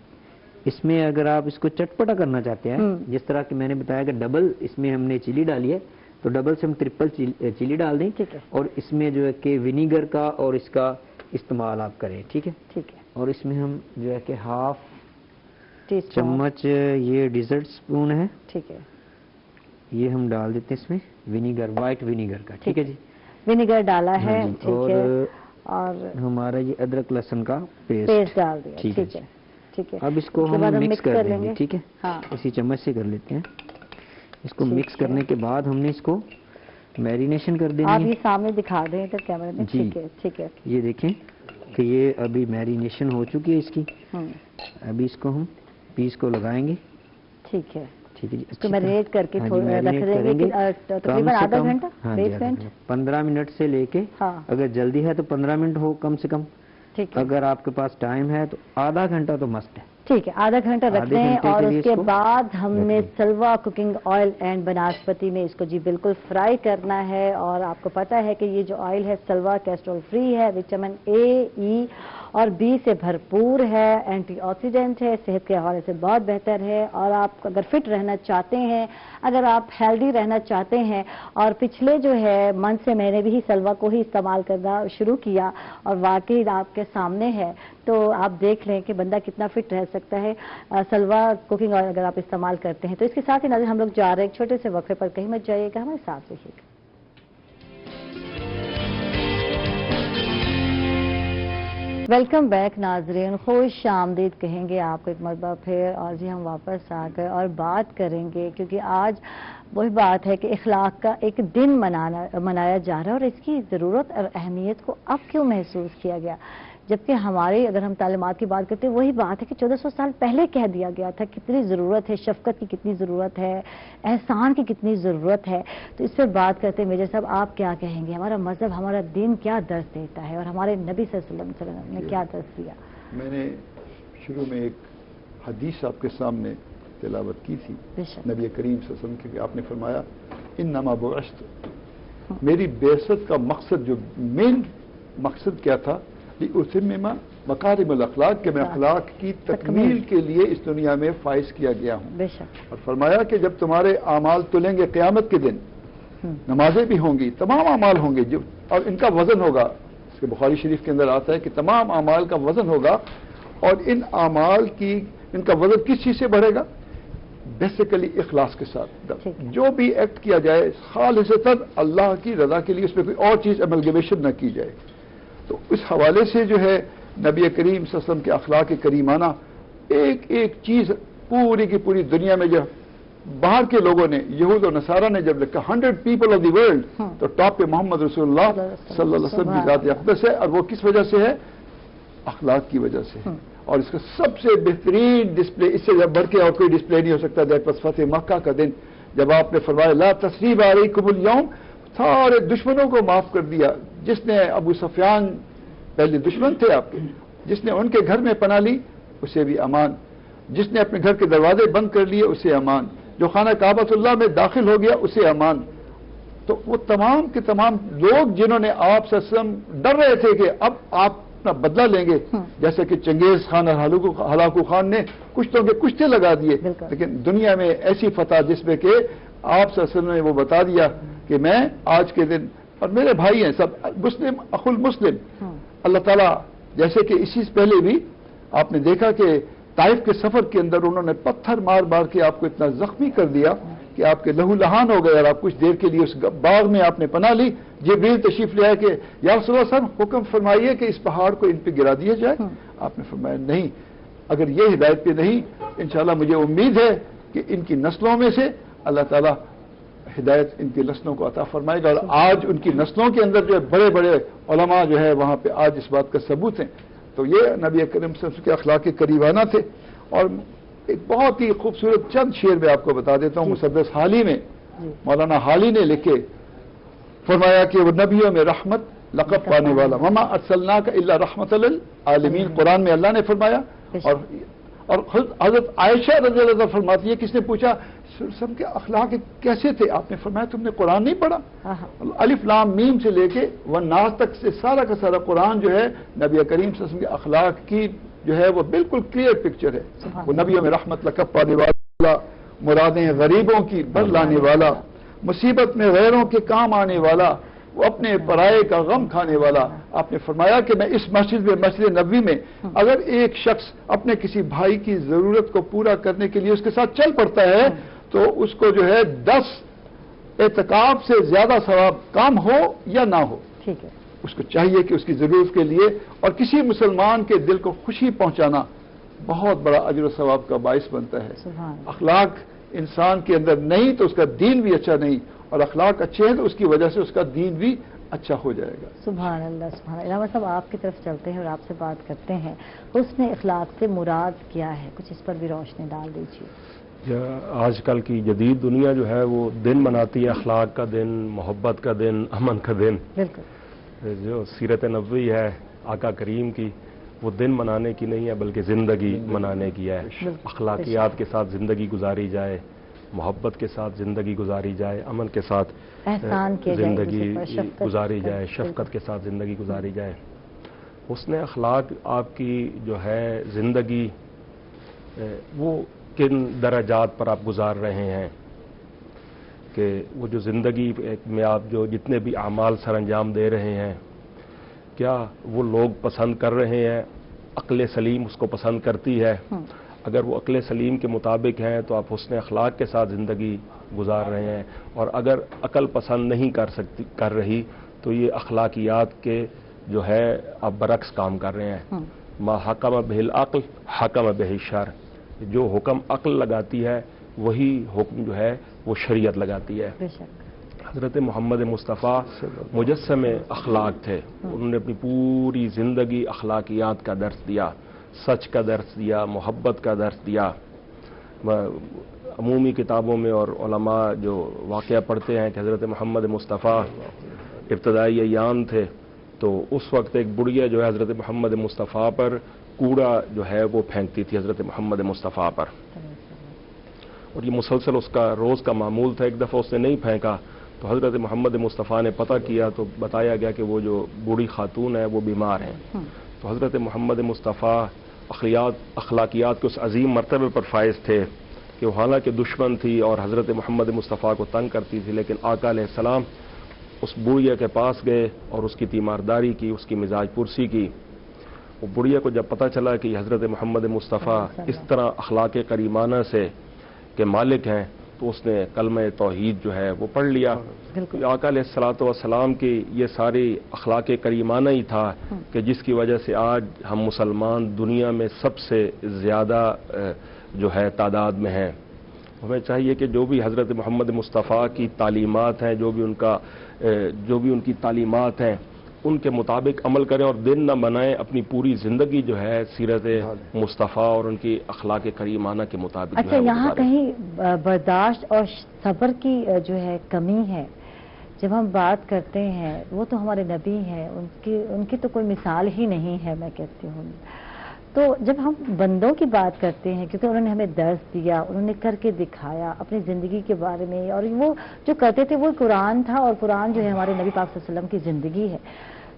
Speaker 5: اس میں اگر آپ اس کو چٹپٹا کرنا چاہتے ہیں، جس طرح کہ میں نے بتایا کہ ڈبل اس میں ہم نے چلی ڈالی ہے، تو ڈبل سے ہم ٹرپل چلی ڈال دیں.
Speaker 1: ٹھیک ہے. اور
Speaker 5: اس میں جو ہے کہ ونیگر کا اور اس کا استعمال آپ کریں. ٹھیک ہے.
Speaker 1: ٹھیک ہے.
Speaker 5: اور اس میں ہم جو ہے کہ ہاف
Speaker 1: ٹی
Speaker 5: چمچ یہ ڈیزرٹ اسپون ہے.
Speaker 1: ٹھیک ہے.
Speaker 5: یہ ہم ڈال دیتے ہیں اس میں ونیگر، وائٹ ونیگر کا. ٹھیک ہے جی.
Speaker 1: ونیگر ڈالا ہے. ٹھیک ہے. اور
Speaker 5: ہمارا یہ ادرک لہسن کا
Speaker 1: پیسٹ ڈال دیا. ٹھیک ہے. ٹھیک ہے.
Speaker 5: اب اس کو ہم مکس کر لیں گے. ٹھیک ہے. اسی چمچ سے کر لیتے ہیں. اس کو مکس کرنے کے بعد ہم نے اس کو میرینیشن کر دینی ہے.
Speaker 1: آپ یہ سامنے دکھا دیں ادھر کیمرے میں. ٹھیک ہے. ٹھیک ہے.
Speaker 5: یہ دیکھیں کہ یہ ابھی میرینیشن ہو چکی ہے اس کی. ابھی اس کو ہم پیس کو لگائیں گے.
Speaker 1: ٹھیک ہے.
Speaker 5: ٹھیک ہے جی.
Speaker 1: اس کو میرینیٹ کر کے رکھ دیں گے تقریباً آدھا گھنٹہ 20 منٹ
Speaker 5: 15 منٹ سے لے کے، اگر جلدی ہے تو 15 منٹ ہو کم سے کم. اگر آپ کے پاس ٹائم ہے تو آدھا گھنٹہ تو مسٹ ہے.
Speaker 1: ٹھیک ہے. آدھا گھنٹہ رکھ دیں. اور اس کے بعد ہم نے سلوا کوکنگ آئل اینڈ بناسپتی میں اس کو جی بالکل فرائی کرنا ہے. اور آپ کو پتا ہے کہ یہ جو آئل ہے سلوا کیسٹرول فری ہے، وٹامن A, E اور B سے بھرپور ہے، اینٹی آکسیڈنٹ ہے، صحت کے حوالے سے بہت بہتر ہے. اور آپ اگر فٹ رہنا چاہتے ہیں، اگر آپ ہیلدی رہنا چاہتے ہیں، اور پچھلے جو ہے منتھ سے میں نے بھی سلوا کو ہی استعمال کرنا شروع کیا اور واقعی آپ کے سامنے ہے، تو آپ دیکھ لیں کہ بندہ کتنا فٹ رہ سکتا ہے. سلوا کوکنگ آئل اگر آپ استعمال کرتے ہیں تو اس کے ساتھ ہی ناظرین ہم لوگ جا رہے ہیں ایک چھوٹے سے وقفے پر. کہیں مت جائیے گا، ہمارے ساتھ رہیے گا. ویلکم بیک ناظرین، خوش آمدید کہیں گے آپ کو ایک مرتبہ پھر. اور جی ہم واپس آ گئے اور بات کریں گے، کیونکہ آج وہی بات ہے کہ اخلاق کا ایک دن منایا جا رہا ہے، اور اس کی ضرورت اور اہمیت کو اب کیوں محسوس کیا گیا. جبکہ ہماری اگر ہم تعلیمات کی بات کرتے ہیں وہی بات ہے کہ 1400 سال پہلے کہہ دیا گیا تھا کتنی ضرورت ہے شفقت کی، کتنی ضرورت ہے احسان کی، کتنی ضرورت ہے. تو اس پہ بات کرتے ہیں میجر صاحب آپ کیا کہیں گے؟ ہمارا مذہب، ہمارا دین کیا درس دیتا ہے اور ہمارے نبی صلی اللہ علیہ وسلم نے کیا درس دیا؟
Speaker 4: میں نے شروع میں ایک حدیث آپ کے سامنے تلاوت کی تھی نبی کریم صلی اللہ علیہ وسلم کی، کہ آپ نے فرمایا انما بعثت، میری بعثت کا مقصد، جو مین مقصد کیا تھا، لأتمم مکارم الاخلاق، کہ میں اخلاق کی تکمیل کے لیے اس دنیا میں فائز کیا گیا ہوں. اور فرمایا کہ جب تمہارے اعمال تلیں گے قیامت کے دن، نمازیں بھی ہوں گی، تمام اعمال ہوں گے جو، اور ان کا وزن ہوگا. اس کے بخاری شریف کے اندر آتا ہے کہ تمام اعمال کا وزن ہوگا، اور ان اعمال کی، ان کا وزن کس چیز سے بڑھے گا؟ بیسیکلی اخلاص کے ساتھ. جو بھی ایکٹ کیا جائے خالصتاً اللہ کی رضا کے لیے، اس میں کوئی اور چیز ایملگمیشن نہ کی جائے. تو اس حوالے سے جو ہے نبی کریم صلی اللہ علیہ وسلم کے اخلاق کریمانہ ایک ایک چیز پوری کی پوری دنیا میں، جو باہر کے لوگوں نے، یہود و نصارہ نے جب لکھا 100 پیپل آف دی ورلڈ، تو ٹاپ پہ محمد رسول اللہ صلی اللہ علیہ وسلم کی ذات اقدس ہے. اور وہ کس وجہ سے ہے؟ اخلاق کی وجہ سے. اور اس کا سب سے بہترین ڈسپلے، اس سے جب بڑھ کے اور کوئی ڈسپلے نہیں ہو سکتا، دیٹ واز فتح مکہ کا دن، جب آپ نے فرمایا لا تثریب علیکم اليوم، سارے دشمنوں کو معاف کر دیا. جس نے ابو سفیان، پہلے دشمن تھے آپ کے، جس نے ان کے گھر میں پناہ لی اسے بھی امان، جس نے اپنے گھر کے دروازے بند کر لیے اسے امان، جو خانہ کعبۃ اللہ میں داخل ہو گیا اسے امان. تو وہ تمام کے تمام لوگ جنہوں نے آپ سے ڈر رہے تھے کہ اب آپ اپنا بدلہ لیں گے، جیسے کہ چنگیز خان ہلاکو خان نے کشتوں کے کشتے لگا دیے، لیکن دنیا میں ایسی فتح جس میں کہ آپ صلی اللہ علیہ وسلم نے وہ بتا دیا کہ میں آج کے دن، اور میرے بھائی ہیں سب مسلم اخو المسلم، اللہ تعالیٰ، جیسے کہ اسی سے پہلے بھی آپ نے دیکھا کہ طائف کے سفر کے اندر انہوں نے پتھر مار مار کے آپ کو اتنا زخمی کر دیا کہ آپ کے لہو لہان ہو گئے، اور آپ کچھ دیر کے لیے اس باغ میں آپ نے پناہ لی. جبریل تشریف لے آئے کہ یا رسول اللہ صلی اللہ علیہ وسلم حکم فرمائیے کہ اس پہاڑ کو ان پہ گرا دیا جائے. آپ نے فرمایا نہیں، اگر یہ ہدایت پہ نہیں، انشاءاللہ مجھے امید ہے کہ ان کی نسلوں میں سے اللہ تعالیٰ ہدایت ان کی نسلوں کو عطا فرمائے گا. اور آج ان کی نسلوں کے اندر جو ہے بڑے بڑے علماء جو ہے وہاں پہ آج اس بات کا ثبوت ہیں. تو یہ نبی کریم صلی اللہ علیہ وسلم کے اخلاق کریمانہ تھے. اور ایک بہت ہی خوبصورت چند شعر میں آپ کو بتا دیتا ہوں. مسدس حالی میں مولانا حالی نے لکھے، فرمایا کہ وہ نبیوں میں رحمت لقب پانے والا، وما ارسلناک الا رحمت للعالمین، قرآن میں اللہ نے فرمایا. اور حضرت عائشہ رضی اللہ عنہا فرماتی ہے، کس نے پوچھا سب کے اخلاق کیسے تھے؟ آپ نے فرمایا تم نے قرآن نہیں پڑھا؟ الف لام میم سے لے کے والناس تک سے سارا کا سارا قرآن جو ہے نبی کریم صلی اللہ علیہ وسلم کے اخلاق کی جو ہے وہ بالکل کلیئر پکچر ہے. وہ نبیوں میں رحمت لقب پانے والا، مرادیں غریبوں کی بر لانے والا، مصیبت میں غیروں کے کام آنے والا، وہ اپنے پرائے کا غم کھانے والا. آپ نے فرمایا کہ میں اس مسجد میں، مسجد نبوی میں، اگر ایک شخص اپنے کسی بھائی کی ضرورت کو پورا کرنے کے لیے اس کے ساتھ چل پڑتا ہے تو اس کو جو ہے 10 اعتکاف سے زیادہ ثواب کام ہو یا نہ ہو.
Speaker 1: ٹھیک ہے،
Speaker 4: اس کو چاہیے کہ اس کی ضرورت کے لیے اور کسی مسلمان کے دل کو خوشی پہنچانا بہت بڑا اجر و ثواب کا باعث بنتا ہے. اخلاق انسان کے اندر نہیں تو اس کا دین بھی اچھا نہیں، اور اخلاق اچھے ہیں تو اس کی وجہ سے اس کا دین بھی اچھا ہو جائے گا.
Speaker 1: سبحان اللہ، سبحان اللہ. علامہ صاحب آپ کی طرف چلتے ہیں اور آپ سے بات کرتے ہیں، حسن اخلاق سے مراد کیا ہے؟ کچھ اس پر بھی روشنی ڈال دیجیے.
Speaker 6: آج کل کی جدید دنیا جو ہے وہ دن مناتی ہے، اخلاق کا دن، محبت کا دن، امن کا دن. بالکل. جو سیرت نبوی ہے آقا کریم کی، وہ دن منانے کی نہیں ہے بلکہ زندگی منانے کی ہے. اخلاقیات کے ساتھ زندگی گزاری جائے، محبت کے ساتھ زندگی گزاری جائے، امن کے ساتھ زندگی گزاری جائے، شفقت کے ساتھ زندگی گزاری جائے. حسن اخلاق آپ کی جو ہے زندگی، وہ کن درجات پر آپ گزار رہے ہیں کہ وہ جو زندگی میں آپ جو جتنے بھی اعمال سر انجام دے رہے ہیں، کیا وہ لوگ پسند کر رہے ہیں؟ عقل سلیم اس کو پسند کرتی ہے؟ اگر وہ عقل سلیم کے مطابق ہیں تو آپ حسن اخلاق کے ساتھ زندگی گزار رہے ہیں، اور اگر عقل پسند نہیں کر رہی تو یہ اخلاقیات کے جو ہے آپ برعکس کام کر رہے ہیں. ما حکم بہ العقل حکم بہ الشرع، جو حکم عقل لگاتی ہے وہی حکم جو ہے وہ شریعت لگاتی ہے. حضرت محمد مصطفیٰ مجسم اخلاق تھے. انہوں نے اپنی پوری زندگی اخلاقیات کا درس دیا، سچ کا درس دیا، محبت کا درس دیا. عمومی کتابوں میں اور علماء جو واقعہ پڑھتے ہیں کہ حضرت محمد مصطفیٰ ابتدائی ایام تھے تو اس وقت ایک بڑھیا جو ہے حضرت محمد مصطفیٰ پر کوڑا جو ہے وہ پھینکتی تھی حضرت محمد مصطفیٰ پر، اور یہ مسلسل اس کا روز کا معمول تھا. ایک دفعہ اس نے نہیں پھینکا تو حضرت محمد مصطفیٰ نے پتہ کیا تو بتایا گیا کہ وہ جو بوڑھی خاتون ہے وہ بیمار ہیں. تو حضرت محمد مصطفیٰ اخلاقیات کے اس عظیم مرتبے پر فائز تھے کہ وہ حالانکہ دشمن تھی اور حضرت محمد مصطفیٰ کو تنگ کرتی تھی، لیکن آقا علیہ السلام اس بڑھیا کے پاس گئے اور اس کی تیمارداری کی، اس کی مزاج پرسی کی. وہ بڑھیا کو جب پتہ چلا کہ یہ حضرت محمد مصطفیٰ اس طرح اخلاق کریمانہ سے کے مالک ہیں تو اس نے کلمہ توحید جو ہے وہ پڑھ لیا. آقا علیہ الصلوۃ والسلام کی یہ ساری اخلاق کریمانہ ہی تھا کہ جس کی وجہ سے آج ہم مسلمان دنیا میں سب سے زیادہ جو ہے تعداد میں ہیں. ہمیں چاہیے کہ جو بھی حضرت محمد مصطفیٰ کی تعلیمات ہیں، جو بھی ان کی تعلیمات ہیں ان کے مطابق عمل کریں اور دن نہ بنائیں. اپنی پوری زندگی جو ہے سیرت مصطفیٰ اور ان کی اخلاق کریمانہ کے مطابق.
Speaker 1: اچھا، یہاں کہیں برداشت اور صبر کی جو ہے کمی ہے. جب ہم بات کرتے ہیں وہ تو ہمارے نبی ہیں، ان کی تو کوئی مثال ہی نہیں ہے میں کہتی ہوں. تو جب ہم بندوں کی بات کرتے ہیں، کیونکہ انہوں نے ہمیں درس دیا، انہوں نے کر کے دکھایا اپنی زندگی کے بارے میں، اور وہ جو کرتے تھے وہ قرآن تھا، اور قرآن جو ہے ہمارے نبی پاک صلی اللہ علیہ وسلم کی زندگی ہے.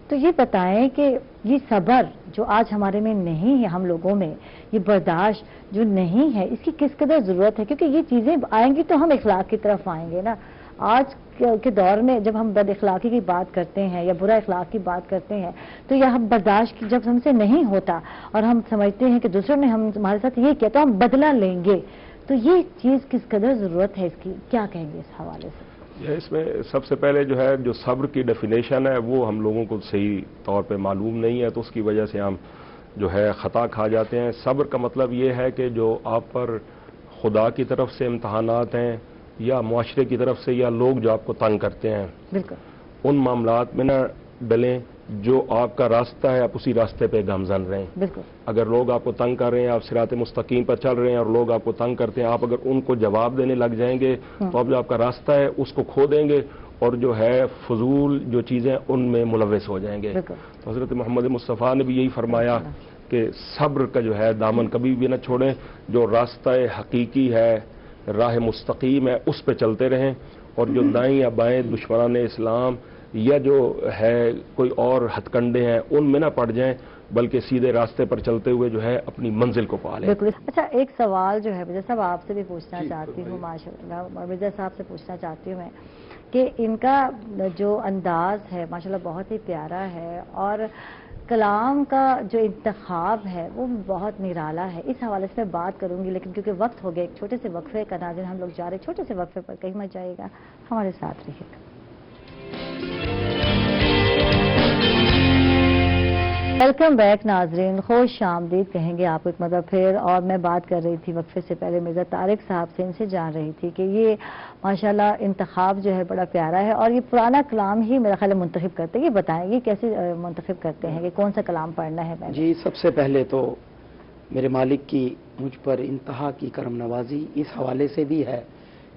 Speaker 1: تو یہ بتائیں کہ یہ صبر جو آج ہمارے میں نہیں ہے، ہم لوگوں میں یہ برداشت جو نہیں ہے، اس کی کس قدر ضرورت ہے؟ کیونکہ یہ چیزیں آئیں گی تو ہم اخلاق کی طرف آئیں گے نا. آج کے دور میں جب ہم بد اخلاقی کی بات کرتے ہیں یا برا اخلاق کی بات کرتے ہیں تو یہ ہم برداشت جب ہم سے نہیں ہوتا اور ہم سمجھتے ہیں کہ دوسروں نے ہمارے ساتھ یہ کیا تو ہم بدلہ لیں گے، تو یہ چیز کس قدر ضرورت ہے اس کی؟ کیا کہیں گے اس حوالے سے؟
Speaker 6: اس میں سب سے پہلے جو ہے جو صبر کی ڈیفینیشن ہے وہ ہم لوگوں کو صحیح طور پہ معلوم نہیں ہے، تو اس کی وجہ سے ہم جو ہے خطا کھا جاتے ہیں. صبر کا مطلب یہ ہے کہ جو آپ پر خدا کی طرف سے امتحانات ہیں یا معاشرے کی طرف سے یا لوگ جو آپ کو تنگ کرتے ہیں، بالکل ان معاملات میں نہ ڈلیں. جو آپ کا راستہ ہے آپ اسی راستے پہ گامزن رہیں. بالکل اگر لوگ آپ کو تنگ کر رہے ہیں، آپ صراط مستقیم پر چل رہے ہیں اور لوگ آپ کو تنگ کرتے ہیں، آپ اگر ان کو جواب دینے لگ جائیں گے تو اب جو آپ کا راستہ ہے اس کو کھو دیں گے اور جو ہے فضول جو چیزیں ان میں ملوث ہو جائیں گے. تو حضرت محمد مصطفیٰ نے بھی یہی فرمایا کہ صبر کا جو ہے دامن کبھی بھی نہ چھوڑیں. جو راستہ حقیقی ہے، راہ مستقیم ہے، اس پہ چلتے رہیں، اور جو دائیں یا بائیں دشمنان اسلام یا جو ہے کوئی اور ہتھ کنڈے ہیں ان میں نہ پڑ جائیں، بلکہ سیدھے راستے پر چلتے ہوئے جو ہے اپنی منزل کو پا لیں.
Speaker 1: اچھا، ایک سوال جو ہے مرزا صاحب آپ سے بھی پوچھنا چاہتی ہوں، ماشاءاللہ مرزا صاحب سے پوچھنا چاہتی ہوں میں کہ ان کا جو انداز ہے ماشاءاللہ بہت ہی پیارا ہے، اور کلام کا جو انتخاب ہے وہ بہت نرالا ہے. اس حوالے سے میں بات کروں گی، لیکن کیونکہ وقت ہو گیا ایک چھوٹے سے وقفے کا، ناظرین ہم لوگ جا رہے چھوٹے سے وقفے پر، کہیں مت جائے گا، ہمارے ساتھ رہیے گا. ویلکم بیک ناظرین، خوش آمدید کہیں گے آپ ایک مرتبہ پھر. اور میں بات کر رہی تھی وقفے سے پہلے مرزا طارق صاحب سے، ان سے جان رہی تھی کہ یہ ماشاءاللہ انتخاب جو ہے بڑا پیارا ہے، اور یہ پرانا کلام ہی میرا خیال منتخب کرتے ہیں. یہ بتائیں یہ کیسے منتخب کرتے ہیں کہ کون سا کلام پڑھنا ہے؟
Speaker 7: جی، سب سے پہلے تو میرے مالک کی مجھ پر انتہا کی کرم نوازی اس حوالے سے بھی ہے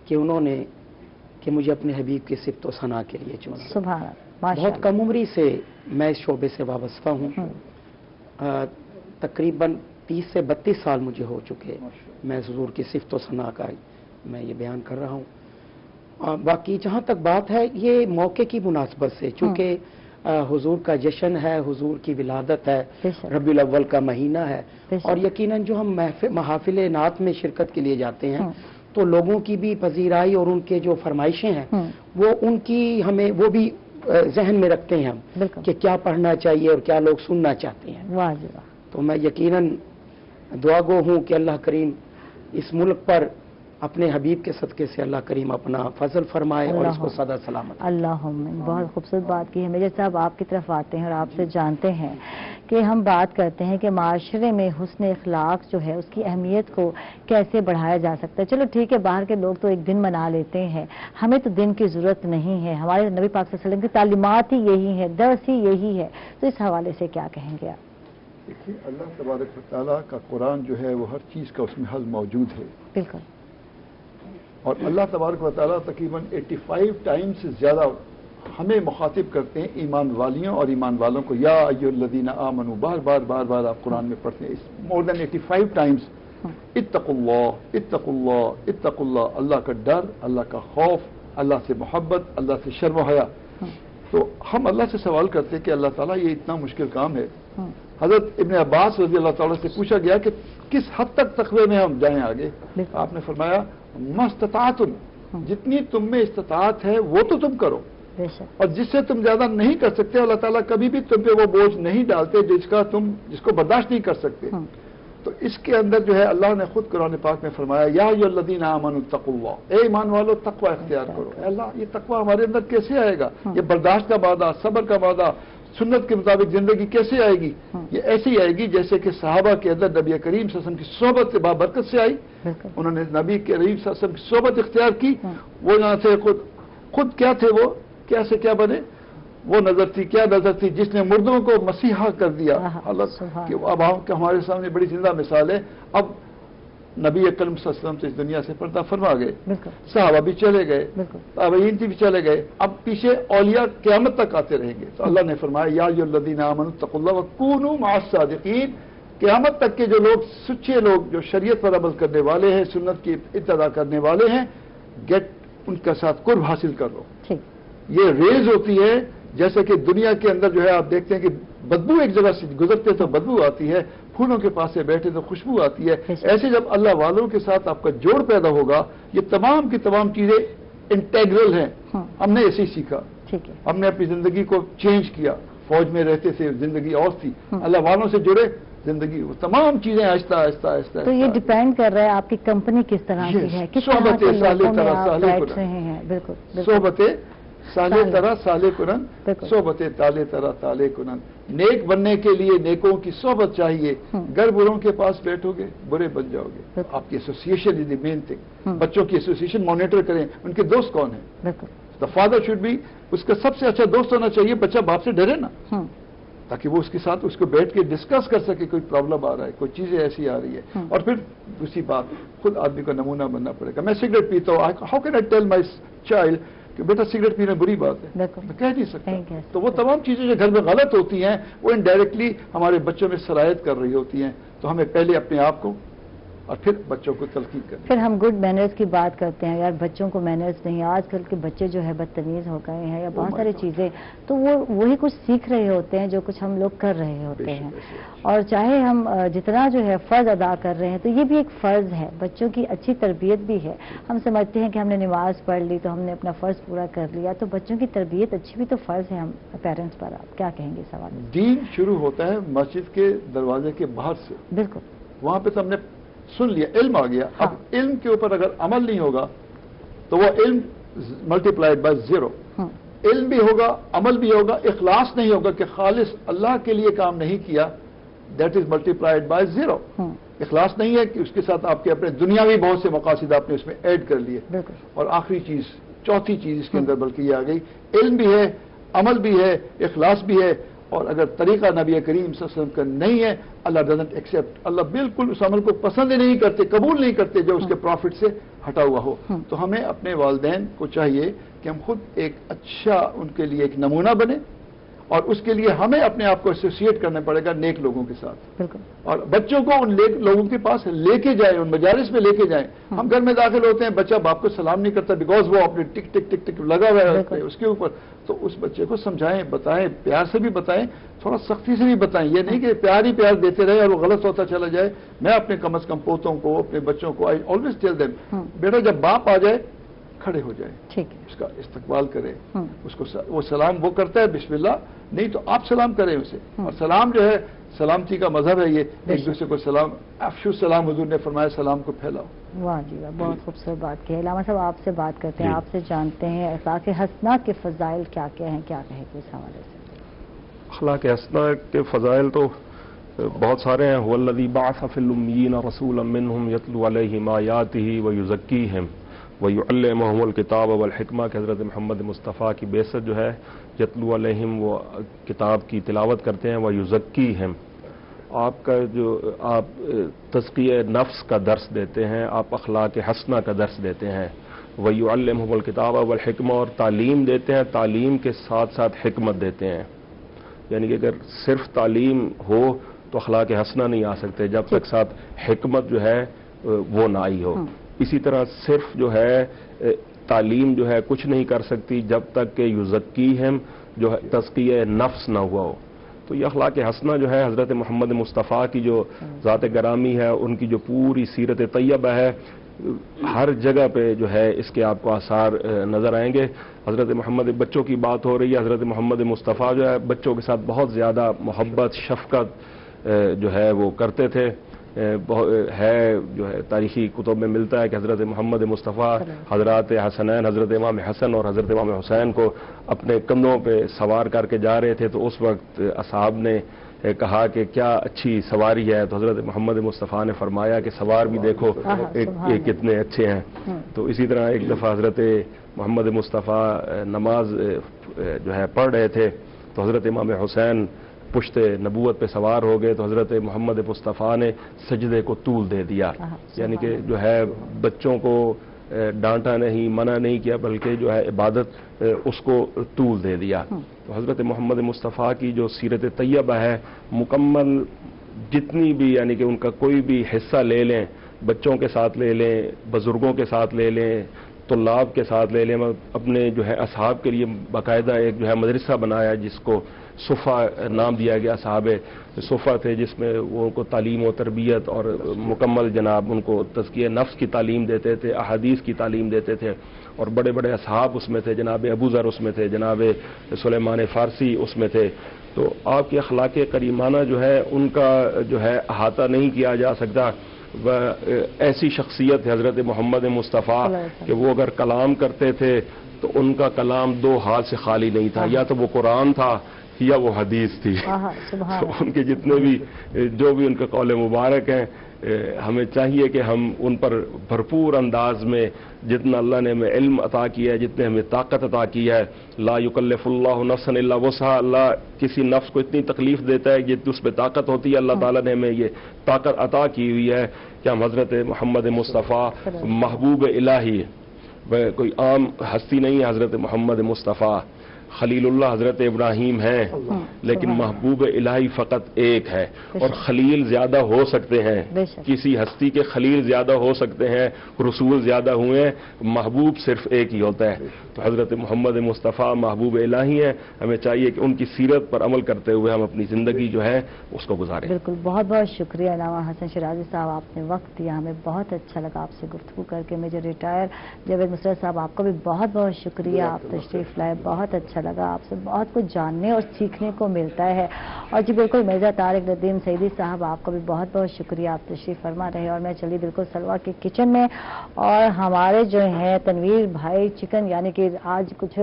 Speaker 7: کہ انہوں نے کہ مجھے اپنے حبیب کی صفت و ثنا کے لیے چنا. سبحان اللہ. بہت کم عمری سے میں اس شعبے سے وابستہ ہوں، تقریباً 30 سے 32 سال مجھے ہو چکے. میں حضور کی صفت و ثنا کا میں یہ بیان کر رہا ہوں. باقی جہاں تک بات ہے یہ موقع کی مناسبت سے، چونکہ حضور کا جشن ہے، حضور کی ولادت ہے، ربیع الاول کا مہینہ ہے، اور یقیناً جو ہم محافل نعت میں شرکت کے لیے جاتے ہیں تو لوگوں کی بھی پذیرائی اور ان کے جو فرمائشیں ہیں وہ ان کی ہمیں وہ بھی ذہن میں رکھتے ہیں ہم کہ کیا پڑھنا چاہیے اور کیا لوگ سننا چاہتے ہیں. تو میں یقیناً دعا گو ہوں کہ اللہ کریم اس ملک پر اپنے حبیب کے صدقے سے اللہ کریم اپنا فضل فرمائے اور اس کو سدا سلامت.
Speaker 1: اللہم. بہت خوبصورت بات کی ہے. میجر صاحب آپ کی طرف آتے ہیں اور آپ سے جانتے ہیں کہ ہم بات کرتے ہیں کہ معاشرے میں حسن اخلاق جو ہے اس کی اہمیت کو کیسے بڑھایا جا سکتا ہے. چلو ٹھیک ہے، باہر کے لوگ تو ایک دن منا لیتے ہیں، ہمیں تو دن کی ضرورت نہیں ہے. ہمارے نبی پاک صلی اللہ علیہ وسلم کی تعلیمات ہی یہی ہے، درس ہی یہی ہے. تو اس حوالے سے کیا کہیں گے آپ؟
Speaker 4: دیکھیے، اللہ تبارک و تعالیٰ کا قرآن جو ہے وہ ہر چیز کا اس میں حل موجود ہے.
Speaker 1: بالکل.
Speaker 4: اور اللہ تبارک و تعالیٰ تقریباً 85 ٹائمز سے زیادہ ہمیں مخاطب کرتے ہیں ایمان والیوں اور ایمان والوں کو. یا ایھا الذین آمنوا، بار بار بار بار آپ قرآن میں پڑھتے ہیں مور دین 85 ٹائمز. اتقوا اللہ، اتقوا اللہ، اتقوا اللہ. اللہ کا ڈر، اللہ کا خوف، اللہ سے محبت، اللہ سے شرم و حیا. تو ہم اللہ سے سوال کرتے ہیں کہ اللہ تعالیٰ یہ اتنا مشکل کام ہے. حضرت ابن عباس رضی اللہ تعالیٰ سے پوچھا گیا کہ کس حد تک تقوی میں ہم جائیں آگے. آپ نے فرمایا مستطاعتم، جتنی تم میں استطاعت ہے وہ تو تم کرو، اور جس سے تم زیادہ نہیں کر سکتے اللہ تعالیٰ کبھی بھی تم پہ وہ بوجھ نہیں ڈالتے جس کو برداشت نہیں کر سکتے. تو اس کے اندر جو ہے اللہ نے خود قرآن پاک میں فرمایا یا ایھا الذین آمنوا اتقوا اللہ، اے ایمان والو تقوی اختیار کرو. اے اللہ، یہ تقوی ہمارے اندر کیسے آئے گا؟ یہ برداشت کا وعدہ، صبر کا وعدہ، سنت کے مطابق زندگی کیسے آئے گی؟ یہ ایسی آئے گی جیسے کہ صحابہ کے اندر نبی کریم صلی اللہ علیہ وسلم کی صحبت سے بابرکت سے آئی. انہوں نے نبی کریم صلی اللہ علیہ وسلم کی صحبت اختیار کی. وہ یہاں سے خود کیا تھے، وہ کیا سے کیا بنے؟ وہ نظر تھی، کیا نظر تھی جس نے مردوں کو مسیحا کر دیا. کہ اب ہمارے سامنے بڑی زندہ مثال ہے. اب نبی اکرم صلی اللہ علیہ وسلم سے اس دنیا سے پردہ فرما گئے، صحابہ بھی چلے گئے، تابعین بھی چلے گئے. اب پیچھے اولیاء قیامت تک آتے رہیں گے. تو اللہ نے فرمایا یا ایھا الذین آمنوا اتقوا اللہ وکونوا مع الصادقین. قیامت تک کے جو لوگ سچے لوگ، جو شریعت پر عمل کرنے والے ہیں، سنت کی اتباع کرنے والے ہیں، ان کے ساتھ قرب حاصل کر لو. یہ ریز ہوتی ہے جیسے کہ دنیا کے اندر جو ہے آپ دیکھتے ہیں کہ بدبو ایک جگہ سے گزرتے تو بدبو آتی ہے، پھولوں کے پاس سے بیٹھے تو خوشبو آتی ہے. ایسے جب اللہ والوں کے ساتھ آپ کا جوڑ پیدا ہوگا، یہ تمام کی تمام چیزیں انٹیگرل ہیں. ہم نے ایسے ہی سیکھا، ہم نے اپنی زندگی کو چینج کیا. فوج میں رہتے تھے، زندگی اور تھی. اللہ والوں سے جڑے، زندگی وہ تمام چیزیں آہستہ آہستہ آہستہ. تو
Speaker 1: یہ ڈیپینڈ کر رہا ہے آپ کی کمپنی کس طرح کی ہے، کس طرح کے لوگوں میں آپ بیٹھ رہے ہیں. بالکل.
Speaker 4: صحبتیں سالے طرح سالے کنن، صحبتیں تالے طرح تالے کنن. نیک بننے کے لیے نیکوں کی صحبت چاہیے. گر بروں کے پاس بیٹھو گے برے بن جاؤ گے. آپ کی association is the main thing. بچوں کی ایسوسیشن مانیٹر کریں، ان کے دوست کون ہیں. دا فادر شوڈ بی، اس کا سب سے اچھا دوست ہونا چاہیے. بچہ باپ سے ڈرے نا، تاکہ وہ اس کے ساتھ اس کو بیٹھ کے ڈسکس کر سکے کوئی پرابلم آ رہا ہے، کوئی چیزیں ایسی آ رہی ہے. اور پھر دوسری بات، خود آدمی کو نمونہ بننا پڑے گا. میں سگریٹ پیتا ہوں، how can I tell my child کہ بیٹا سگریٹ پینا بری بات ہے؟ میں کہہ نہیں سکتا. تو وہ تمام چیزیں جو گھر میں غلط ہوتی ہیں وہ انڈائریکٹلی ہمارے بچوں میں سرایت کر رہی ہوتی ہیں. تو ہمیں پہلے اپنے آپ کو اور پھر بچوں کو تلقین کریں.
Speaker 1: پھر ہم گڈ مینرز کی بات کرتے ہیں، یار بچوں کو مینرز نہیں. آج کل کے بچے جو ہے بدتمیز ہو گئے ہیں یا بہت ساری چیزیں، تو وہ وہی کچھ سیکھ رہے ہوتے ہیں جو کچھ ہم لوگ کر رہے ہوتے ہیں. اور چاہے ہم جتنا جو ہے فرض ادا کر رہے ہیں تو یہ بھی ایک فرض ہے، بچوں کی اچھی تربیت بھی ہے. ہم سمجھتے ہیں کہ ہم نے نماز پڑھ لی تو ہم نے اپنا فرض پورا کر لیا، تو بچوں کی تربیت اچھی بھی تو فرض ہے ہم پیرنٹس پر. آپ کیا کہیں گے اس حوالے سے؟
Speaker 4: دین شروع ہوتا ہے مسجد کے دروازے کے باہر سے.
Speaker 1: بالکل.
Speaker 4: وہاں پہ تو ہم نے سن لیا، علم آ گیا. اب علم کے اوپر اگر عمل نہیں ہوگا تو وہ علم ملٹیپلائڈ بائی 0. علم بھی ہوگا، عمل بھی ہوگا، اخلاص نہیں ہوگا کہ خالص اللہ کے لیے کام نہیں کیا، دیٹ از ملٹیپلائڈ بائی 0. اخلاص نہیں ہے کہ اس کے ساتھ آپ کے اپنے دنیاوی بہت سے مقاصد آپ نے اس میں ایڈ کر لیے. اور آخری چیز، چوتھی چیز اس کے اندر بلکہ یہ آ گئی، علم بھی ہے، عمل بھی ہے، اخلاص بھی ہے. اور اگر طریقہ نبی کریم صلی اللہ علیہ وسلم کا نہیں ہے، اللہ ڈزنٹ ایکسیپٹ. اللہ بالکل اس عمل کو پسند ہی نہیں کرتے، قبول نہیں کرتے جو اس کے پروفٹ سے ہٹا ہوا ہو. تو ہمیں اپنے والدین کو چاہیے کہ ہم خود ایک اچھا ان کے لیے ایک نمونہ بنے، اور اس کے لیے ہمیں اپنے آپ کو ایسوسیٹ کرنا پڑے گا نیک لوگوں کے ساتھ. اور بچوں کو ان لوگوں کے پاس لے کے جائیں، ان مجالس میں لے کے جائیں. ہم گھر میں داخل ہوتے ہیں، بچہ باپ کو سلام نہیں کرتا بیکاز وہ اپنے ٹک ٹک ٹک ٹک لگا ہوا ہے اس کے اوپر. تو اس بچے کو سمجھائیں، بتائیں، پیار سے بھی بتائیں، تھوڑا سختی سے بھی بتائیں. یہ نہیں کہ پیار ہی پیار دیتے رہے اور وہ غلط ہوتا چلا جائے. میں اپنے کم از کم پوتوں کو، اپنے بچوں کو آئی آلویز ٹیل دیم، بیٹا جب باپ آ جائے کھڑے ہو جائیں,
Speaker 1: ٹھیک ہے,
Speaker 4: اس کا استقبال کریں, اس کو وہ سلام وہ کرتا ہے بسم اللہ, نہیں تو آپ سلام کریں اسے. اور سلام جو ہے سلامتی کا مذہب ہے, یہ ایک دوسرے کو سلام, افشو السلام, حضور نے فرمایا سلام کو پھیلاؤ.
Speaker 1: واہ جی واہ, بہت خوبصورت بات کی. علامہ صاحب آپ سے بات کرتے ہیں, آپ سے جانتے ہیں اخلاق حسنہ کے فضائل کیا کیا ہیں, کیا کہیں گے اس حوالے سے؟
Speaker 6: اخلاق حسنہ کے فضائل تو بہت سارے ہیں. هو الذی بعث فی الامیین رسولا منہم یتلو علیہم آیاتہ ویزکیہم ویعلمہم الکتاب والحکمہ, کہ حضرت محمد مصطفیٰ کی بعثت جو ہے یتلو علیہم, وہ کتاب کی تلاوت کرتے ہیں, ویزکیہم, آپ کا جو آپ تزکیہ نفس کا درس دیتے ہیں, آپ اخلاق حسنہ کا درس دیتے ہیں. ویعلمہم الکتاب والحکمہ, اور تعلیم دیتے ہیں, تعلیم کے ساتھ ساتھ حکمت دیتے ہیں. یعنی کہ اگر صرف تعلیم ہو تو اخلاق حسنہ نہیں آ سکتے جب تک ساتھ حکمت جو ہے وہ نہ آئی ہو. اسی طرح صرف جو ہے تعلیم جو ہے کچھ نہیں کر سکتی جب تک کہ یزکیہم جو ہے تزکیہ نفس نہ ہوا ہو. تو یہ اخلاق حسنہ جو ہے حضرت محمد مصطفیٰ کی جو ذات گرامی ہے, ان کی جو پوری سیرت طیبہ ہے, ہر جگہ پہ جو ہے اس کے آپ کو آثار نظر آئیں گے. حضرت محمد, بچوں کی بات ہو رہی ہے, حضرت محمد مصطفیٰ جو ہے بچوں کے ساتھ بہت زیادہ محبت شفقت جو ہے وہ کرتے تھے. ہے جو ہے تاریخی کتب میں ملتا ہے کہ حضرت محمد مصطفیٰ حضرات حسنین, حضرت امام حسن اور حضرت امام حسین کو اپنے کندھوں پہ سوار کر کے جا رہے تھے, تو اس وقت اصحاب نے کہا کہ کیا اچھی سواری ہے, تو حضرت محمد مصطفیٰ نے فرمایا کہ سوار بھی دیکھو یہ کتنے اچھے ہیں. تو اسی طرح ایک دفعہ حضرت محمد مصطفیٰ نماز جو ہے پڑھ رہے تھے, تو حضرت امام حسین پشت نبوت پہ سوار ہو گئے, تو حضرت محمد مصطفیٰ نے سجدے کو طول دے دیا. یعنی کہ جو ہے بچوں کو ڈانٹا نہیں, منع نہیں کیا, بلکہ جو ہے عبادت اس کو طول دے دیا. تو حضرت محمد مصطفیٰ کی جو سیرت طیبہ ہے مکمل, جتنی بھی یعنی کہ ان کا کوئی بھی حصہ لے لیں, بچوں کے ساتھ لے لیں, بزرگوں کے ساتھ لے لیں, طلاب کے ساتھ لے لیں, اپنے جو ہے اصحاب کے لیے باقاعدہ ایک جو ہے مدرسہ بنایا جس کو صفا نام دیا گیا. صحاب صفا تھے جس میں وہ ان کو تعلیم و تربیت اور مکمل جناب ان کو تزکیہ نفس کی تعلیم دیتے تھے, احادیث کی تعلیم دیتے تھے, اور بڑے بڑے اصحاب اس میں تھے, جناب ابو ذر اس میں تھے, جناب سلیمان فارسی اس میں تھے. تو آپ کے اخلاق کریمانہ جو ہے ان کا جو ہے احاطہ نہیں کیا جا سکتا. ایسی شخصیت ہے حضرت محمد مصطفیٰ کہ وہ اگر کلام کرتے تھے تو ان کا کلام دو ہاتھ سے خالی نہیں تھا, یا تو وہ قرآن تھا یا وہ حدیث تھی. تو ان کے جتنے بھی جو بھی ان کا قول مبارک ہیں, ہمیں چاہیے کہ ہم ان پر بھرپور انداز میں جتنا اللہ نے ہمیں علم عطا کیا ہے, جتنے ہمیں طاقت عطا کی ہے, لا یکلف اللہ نفسا الا وسعها, اللہ کسی نفس کو اتنی تکلیف دیتا ہے جتنی اس پہ طاقت ہوتی ہے. اللہ تعالیٰ نے ہمیں یہ طاقت عطا کی ہوئی ہے کہ ہم حضرت محمد مصطفیٰ محبوب الہی, کوئی عام ہستی نہیں ہے. حضرت محمد مصطفیٰ خلیل اللہ حضرت ابراہیم ہیں, لیکن محبوب الہی فقط ایک ہے. اور خلیل زیادہ ہو سکتے ہیں, کسی ہستی کے خلیل زیادہ ہو سکتے ہیں, رسول زیادہ ہوئے ہیں, محبوب صرف ایک ہی ہوتا ہے. تو حضرت محمد مصطفیٰ محبوب الہی ہیں. ہمیں چاہیے کہ ان کی سیرت پر عمل کرتے ہوئے ہم اپنی زندگی جو ہے اس کو گزاریں.
Speaker 1: بالکل, بہت بہت شکریہ علامہ حسن شیرازی صاحب, آپ نے وقت دیا, ہمیں بہت اچھا لگا آپ سے گفتگو کر کے. میجر ریٹائر جاوید مسرت صاحب, آپ کا بھی بہت بہت شکریہ, آپ تشریف لائے, بہت اچھا لگا, آپ سے بہت کچھ جاننے اور سیکھنے کو ملتا ہے. اور جی بالکل مرزا طارق ندیم سعیدی صاحب, آپ کا بھی بہت بہت شکریہ, آپ تشریف فرما رہے. اور میں چلی بالکل سلوا کے کچن میں, اور ہمارے جو ہیں تنویر بھائی چکن, یعنی کہ آج کچھ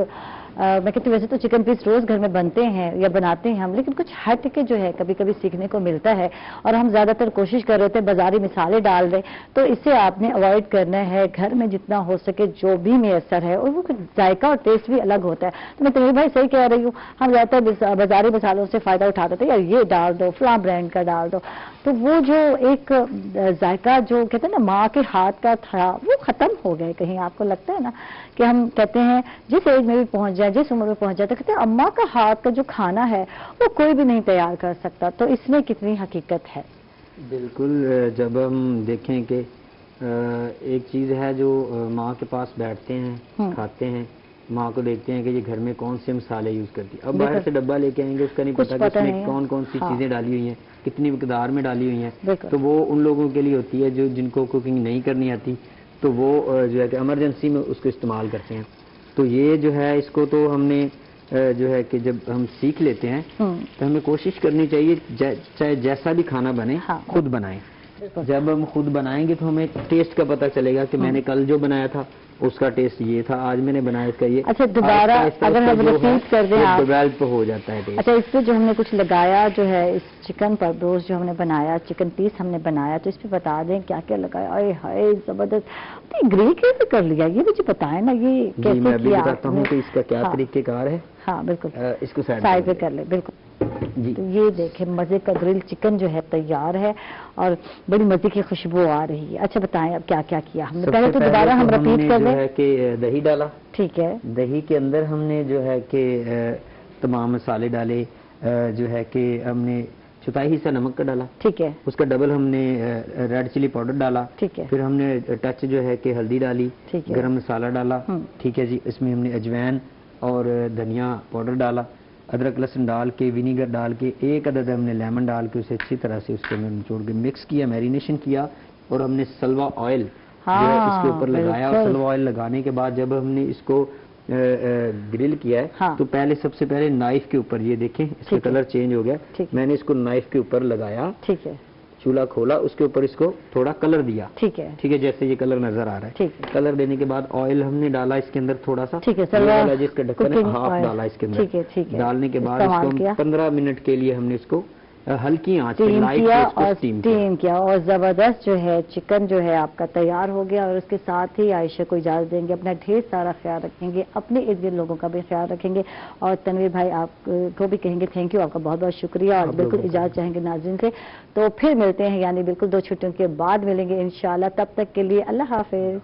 Speaker 1: میں کہتی ہوں ویسے تو چکن پیس روز گھر میں بنتے ہیں یا بناتے ہیں ہم, لیکن کچھ ہٹ کے جو ہے کبھی کبھی سیکھنے کو ملتا ہے. اور ہم زیادہ تر کوشش کر رہے تھے بازاری مسالے ڈال رہے, تو اسے آپ نے اوائڈ کرنا ہے, گھر میں جتنا ہو سکے جو بھی میسر ہے, اور وہ ذائقہ اور ٹیسٹ بھی الگ ہوتا ہے. تو میں تنویر بھائی صحیح کہہ رہی ہوں, ہم زیادہ تر بازاری مسالوں سے فائدہ اٹھاتے تھے, یار یہ ڈال دو, فلاں برانڈ کا ڈال دو, تو وہ جو ایک ذائقہ جو کہتے ہیں نا ماں کے ہاتھ کا تھا وہ ختم ہو گئے. کہیں آپ کو لگتا ہے نا کہ ہم کہتے ہیں جس ایج میں بھی پہنچ جائے, جس عمر میں پہنچ جائے, تو کہتے ہیں اماں کا ہاتھ کا جو کھانا ہے وہ کوئی بھی نہیں تیار کر سکتا. تو اس میں کتنی حقیقت ہے.
Speaker 5: بالکل, جب ہم دیکھیں کہ ایک چیز ہے جو ماں کے پاس بیٹھتے ہیں کھاتے ہیں, ماں کو دیکھتے ہیں کہ یہ گھر میں کون سے مسالے یوز کرتی ہے. اب باہر سے ڈبہ لے کے آئیں گے, اس کا نہیں پتا کہ اس میں کون کون سی چیزیں ڈالی ہوئی ہیں, کتنی مقدار میں ڈالی ہوئی ہیں. تو وہ ان لوگوں کے لیے ہوتی ہے جو جن کو کوکنگ نہیں کرنی آتی. تو وہ جو ہے کہ ایمرجنسی میں اس کو استعمال کرتے ہیں. تو یہ جو ہے اس کو تو ہم نے جو ہے کہ جب ہم سیکھ لیتے ہیں تو ہمیں کوشش کرنی چاہیے چاہے جیسا بھی کھانا بنے خود بنائیں. جب ہم خود بنائیں گے تو ہمیں ٹیسٹ کا پتہ چلے گا کہ میں نے کل جو بنایا تھا اس کا ٹیسٹ یہ تھا, آج میں نے بنایا اس کا یہ.
Speaker 1: اچھا دوبارہ اگر ہم ریپیٹ کر دیں آپ,
Speaker 5: ڈیولپ ہو جاتا ہے ٹیسٹ.
Speaker 1: اچھا اس پہ جو ہم نے کچھ لگایا جو ہے اس چکن پر روز جو ہم نے بنایا, چکن پیس ہم نے بنایا, تو اس پہ بتا دیں کیا کیا لگایا. اے ہائے زبردست. گریل کیسے کر لیا یہ مجھے بتائیں نا, یہ کیسے کیا؟
Speaker 5: میں ابھی بتاتا ہوں کہ اس کا کیا طریقہ کار ہے.
Speaker 1: ہاں بالکل,
Speaker 5: اس کو
Speaker 1: سائڈ پہ کر لیں. بالکل
Speaker 5: جی.
Speaker 1: تو یہ دیکھیں مزے کا گرل چکن جو ہے تیار ہے اور بڑی مزے کی خوشبو آ رہی ہے. اچھا بتائیں اب کیا کیا کیا ہم نے؟ پہلے تو دوبارہ ہم رپیٹ کر لیں
Speaker 5: کہ دہی ڈالا.
Speaker 1: ٹھیک ہے. دہی
Speaker 5: کے اندر ہم نے جو ہے کہ تمام مسالے ڈالے, جو ہے کہ ہم نے چوتھائی حصہ نمک کا ڈالا.
Speaker 1: ٹھیک ہے.
Speaker 5: اس کا ڈبل ہم نے ریڈ چلی پاؤڈر ڈالا.
Speaker 1: ٹھیک ہے.
Speaker 5: پھر ہم نے ٹچ جو ہے کہ ہلدی ڈالی.
Speaker 1: ٹھیک ہے.
Speaker 5: گرم مسالہ ڈالا. ٹھیک ہے جی. اس میں ہم نے اجوین اور دھنیا پاؤڈر ڈالا. ادرک لہسن ڈال کے, ونیگر ڈال کے, ایک عدد ہم نے لیمن ڈال کے اسے اچھی طرح سے اس کے اندر نچوڑ کے مکس کیا, میرینیشن کیا, اور ہم نے سلوا آئل جو ہے اس کے اوپر لگایا. اور سلوا آئل لگانے کے بعد جب ہم نے اس کو گرل کیا ہے تو پہلے سب سے پہلے نائف کے اوپر, یہ دیکھیں اس کا کلر چینج ہو گیا, میں نے اس کو نائف کے اوپر لگایا.
Speaker 1: ٹھیک ہے.
Speaker 5: چولہا کھولا, اس کے اوپر اس کو تھوڑا کلر دیا.
Speaker 1: ٹھیک ہے.
Speaker 5: ٹھیک ہے, جیسے یہ کلر نظر آ رہا ہے. کلر دینے کے بعد آئل ہم نے ڈالا اس کے اندر تھوڑا سا.
Speaker 1: ٹھیک ہے.
Speaker 5: جس کا ڈھکن ہے ہاف ڈالا اس کے اندر.
Speaker 1: ٹھیک ہے.
Speaker 5: ڈالنے کے بعد اس کو 15 منٹ کے لیے ہم نے اس کو ہلکی آنچ پہ
Speaker 1: اسٹیم کیا اور زبردست جو ہے چکن جو ہے آپ کا تیار ہو گیا. اور اس کے ساتھ ہی عائشہ کو اجازت دیں گے, اپنا ڈھیر سارا خیال رکھیں گے, اپنے ارد گرد لوگوں کا بھی خیال رکھیں گے. اور تنویر بھائی آپ کو بھی کہیں گے تھینک یو, آپ کا بہت بہت شکریہ. اور بالکل اجازت چاہیں گے ناظرین سے, تو پھر ملتے ہیں, یعنی بالکل 2 چھٹیوں کے بعد ملیں گے انشاءاللہ. تب تک کے لیے اللہ حافظ.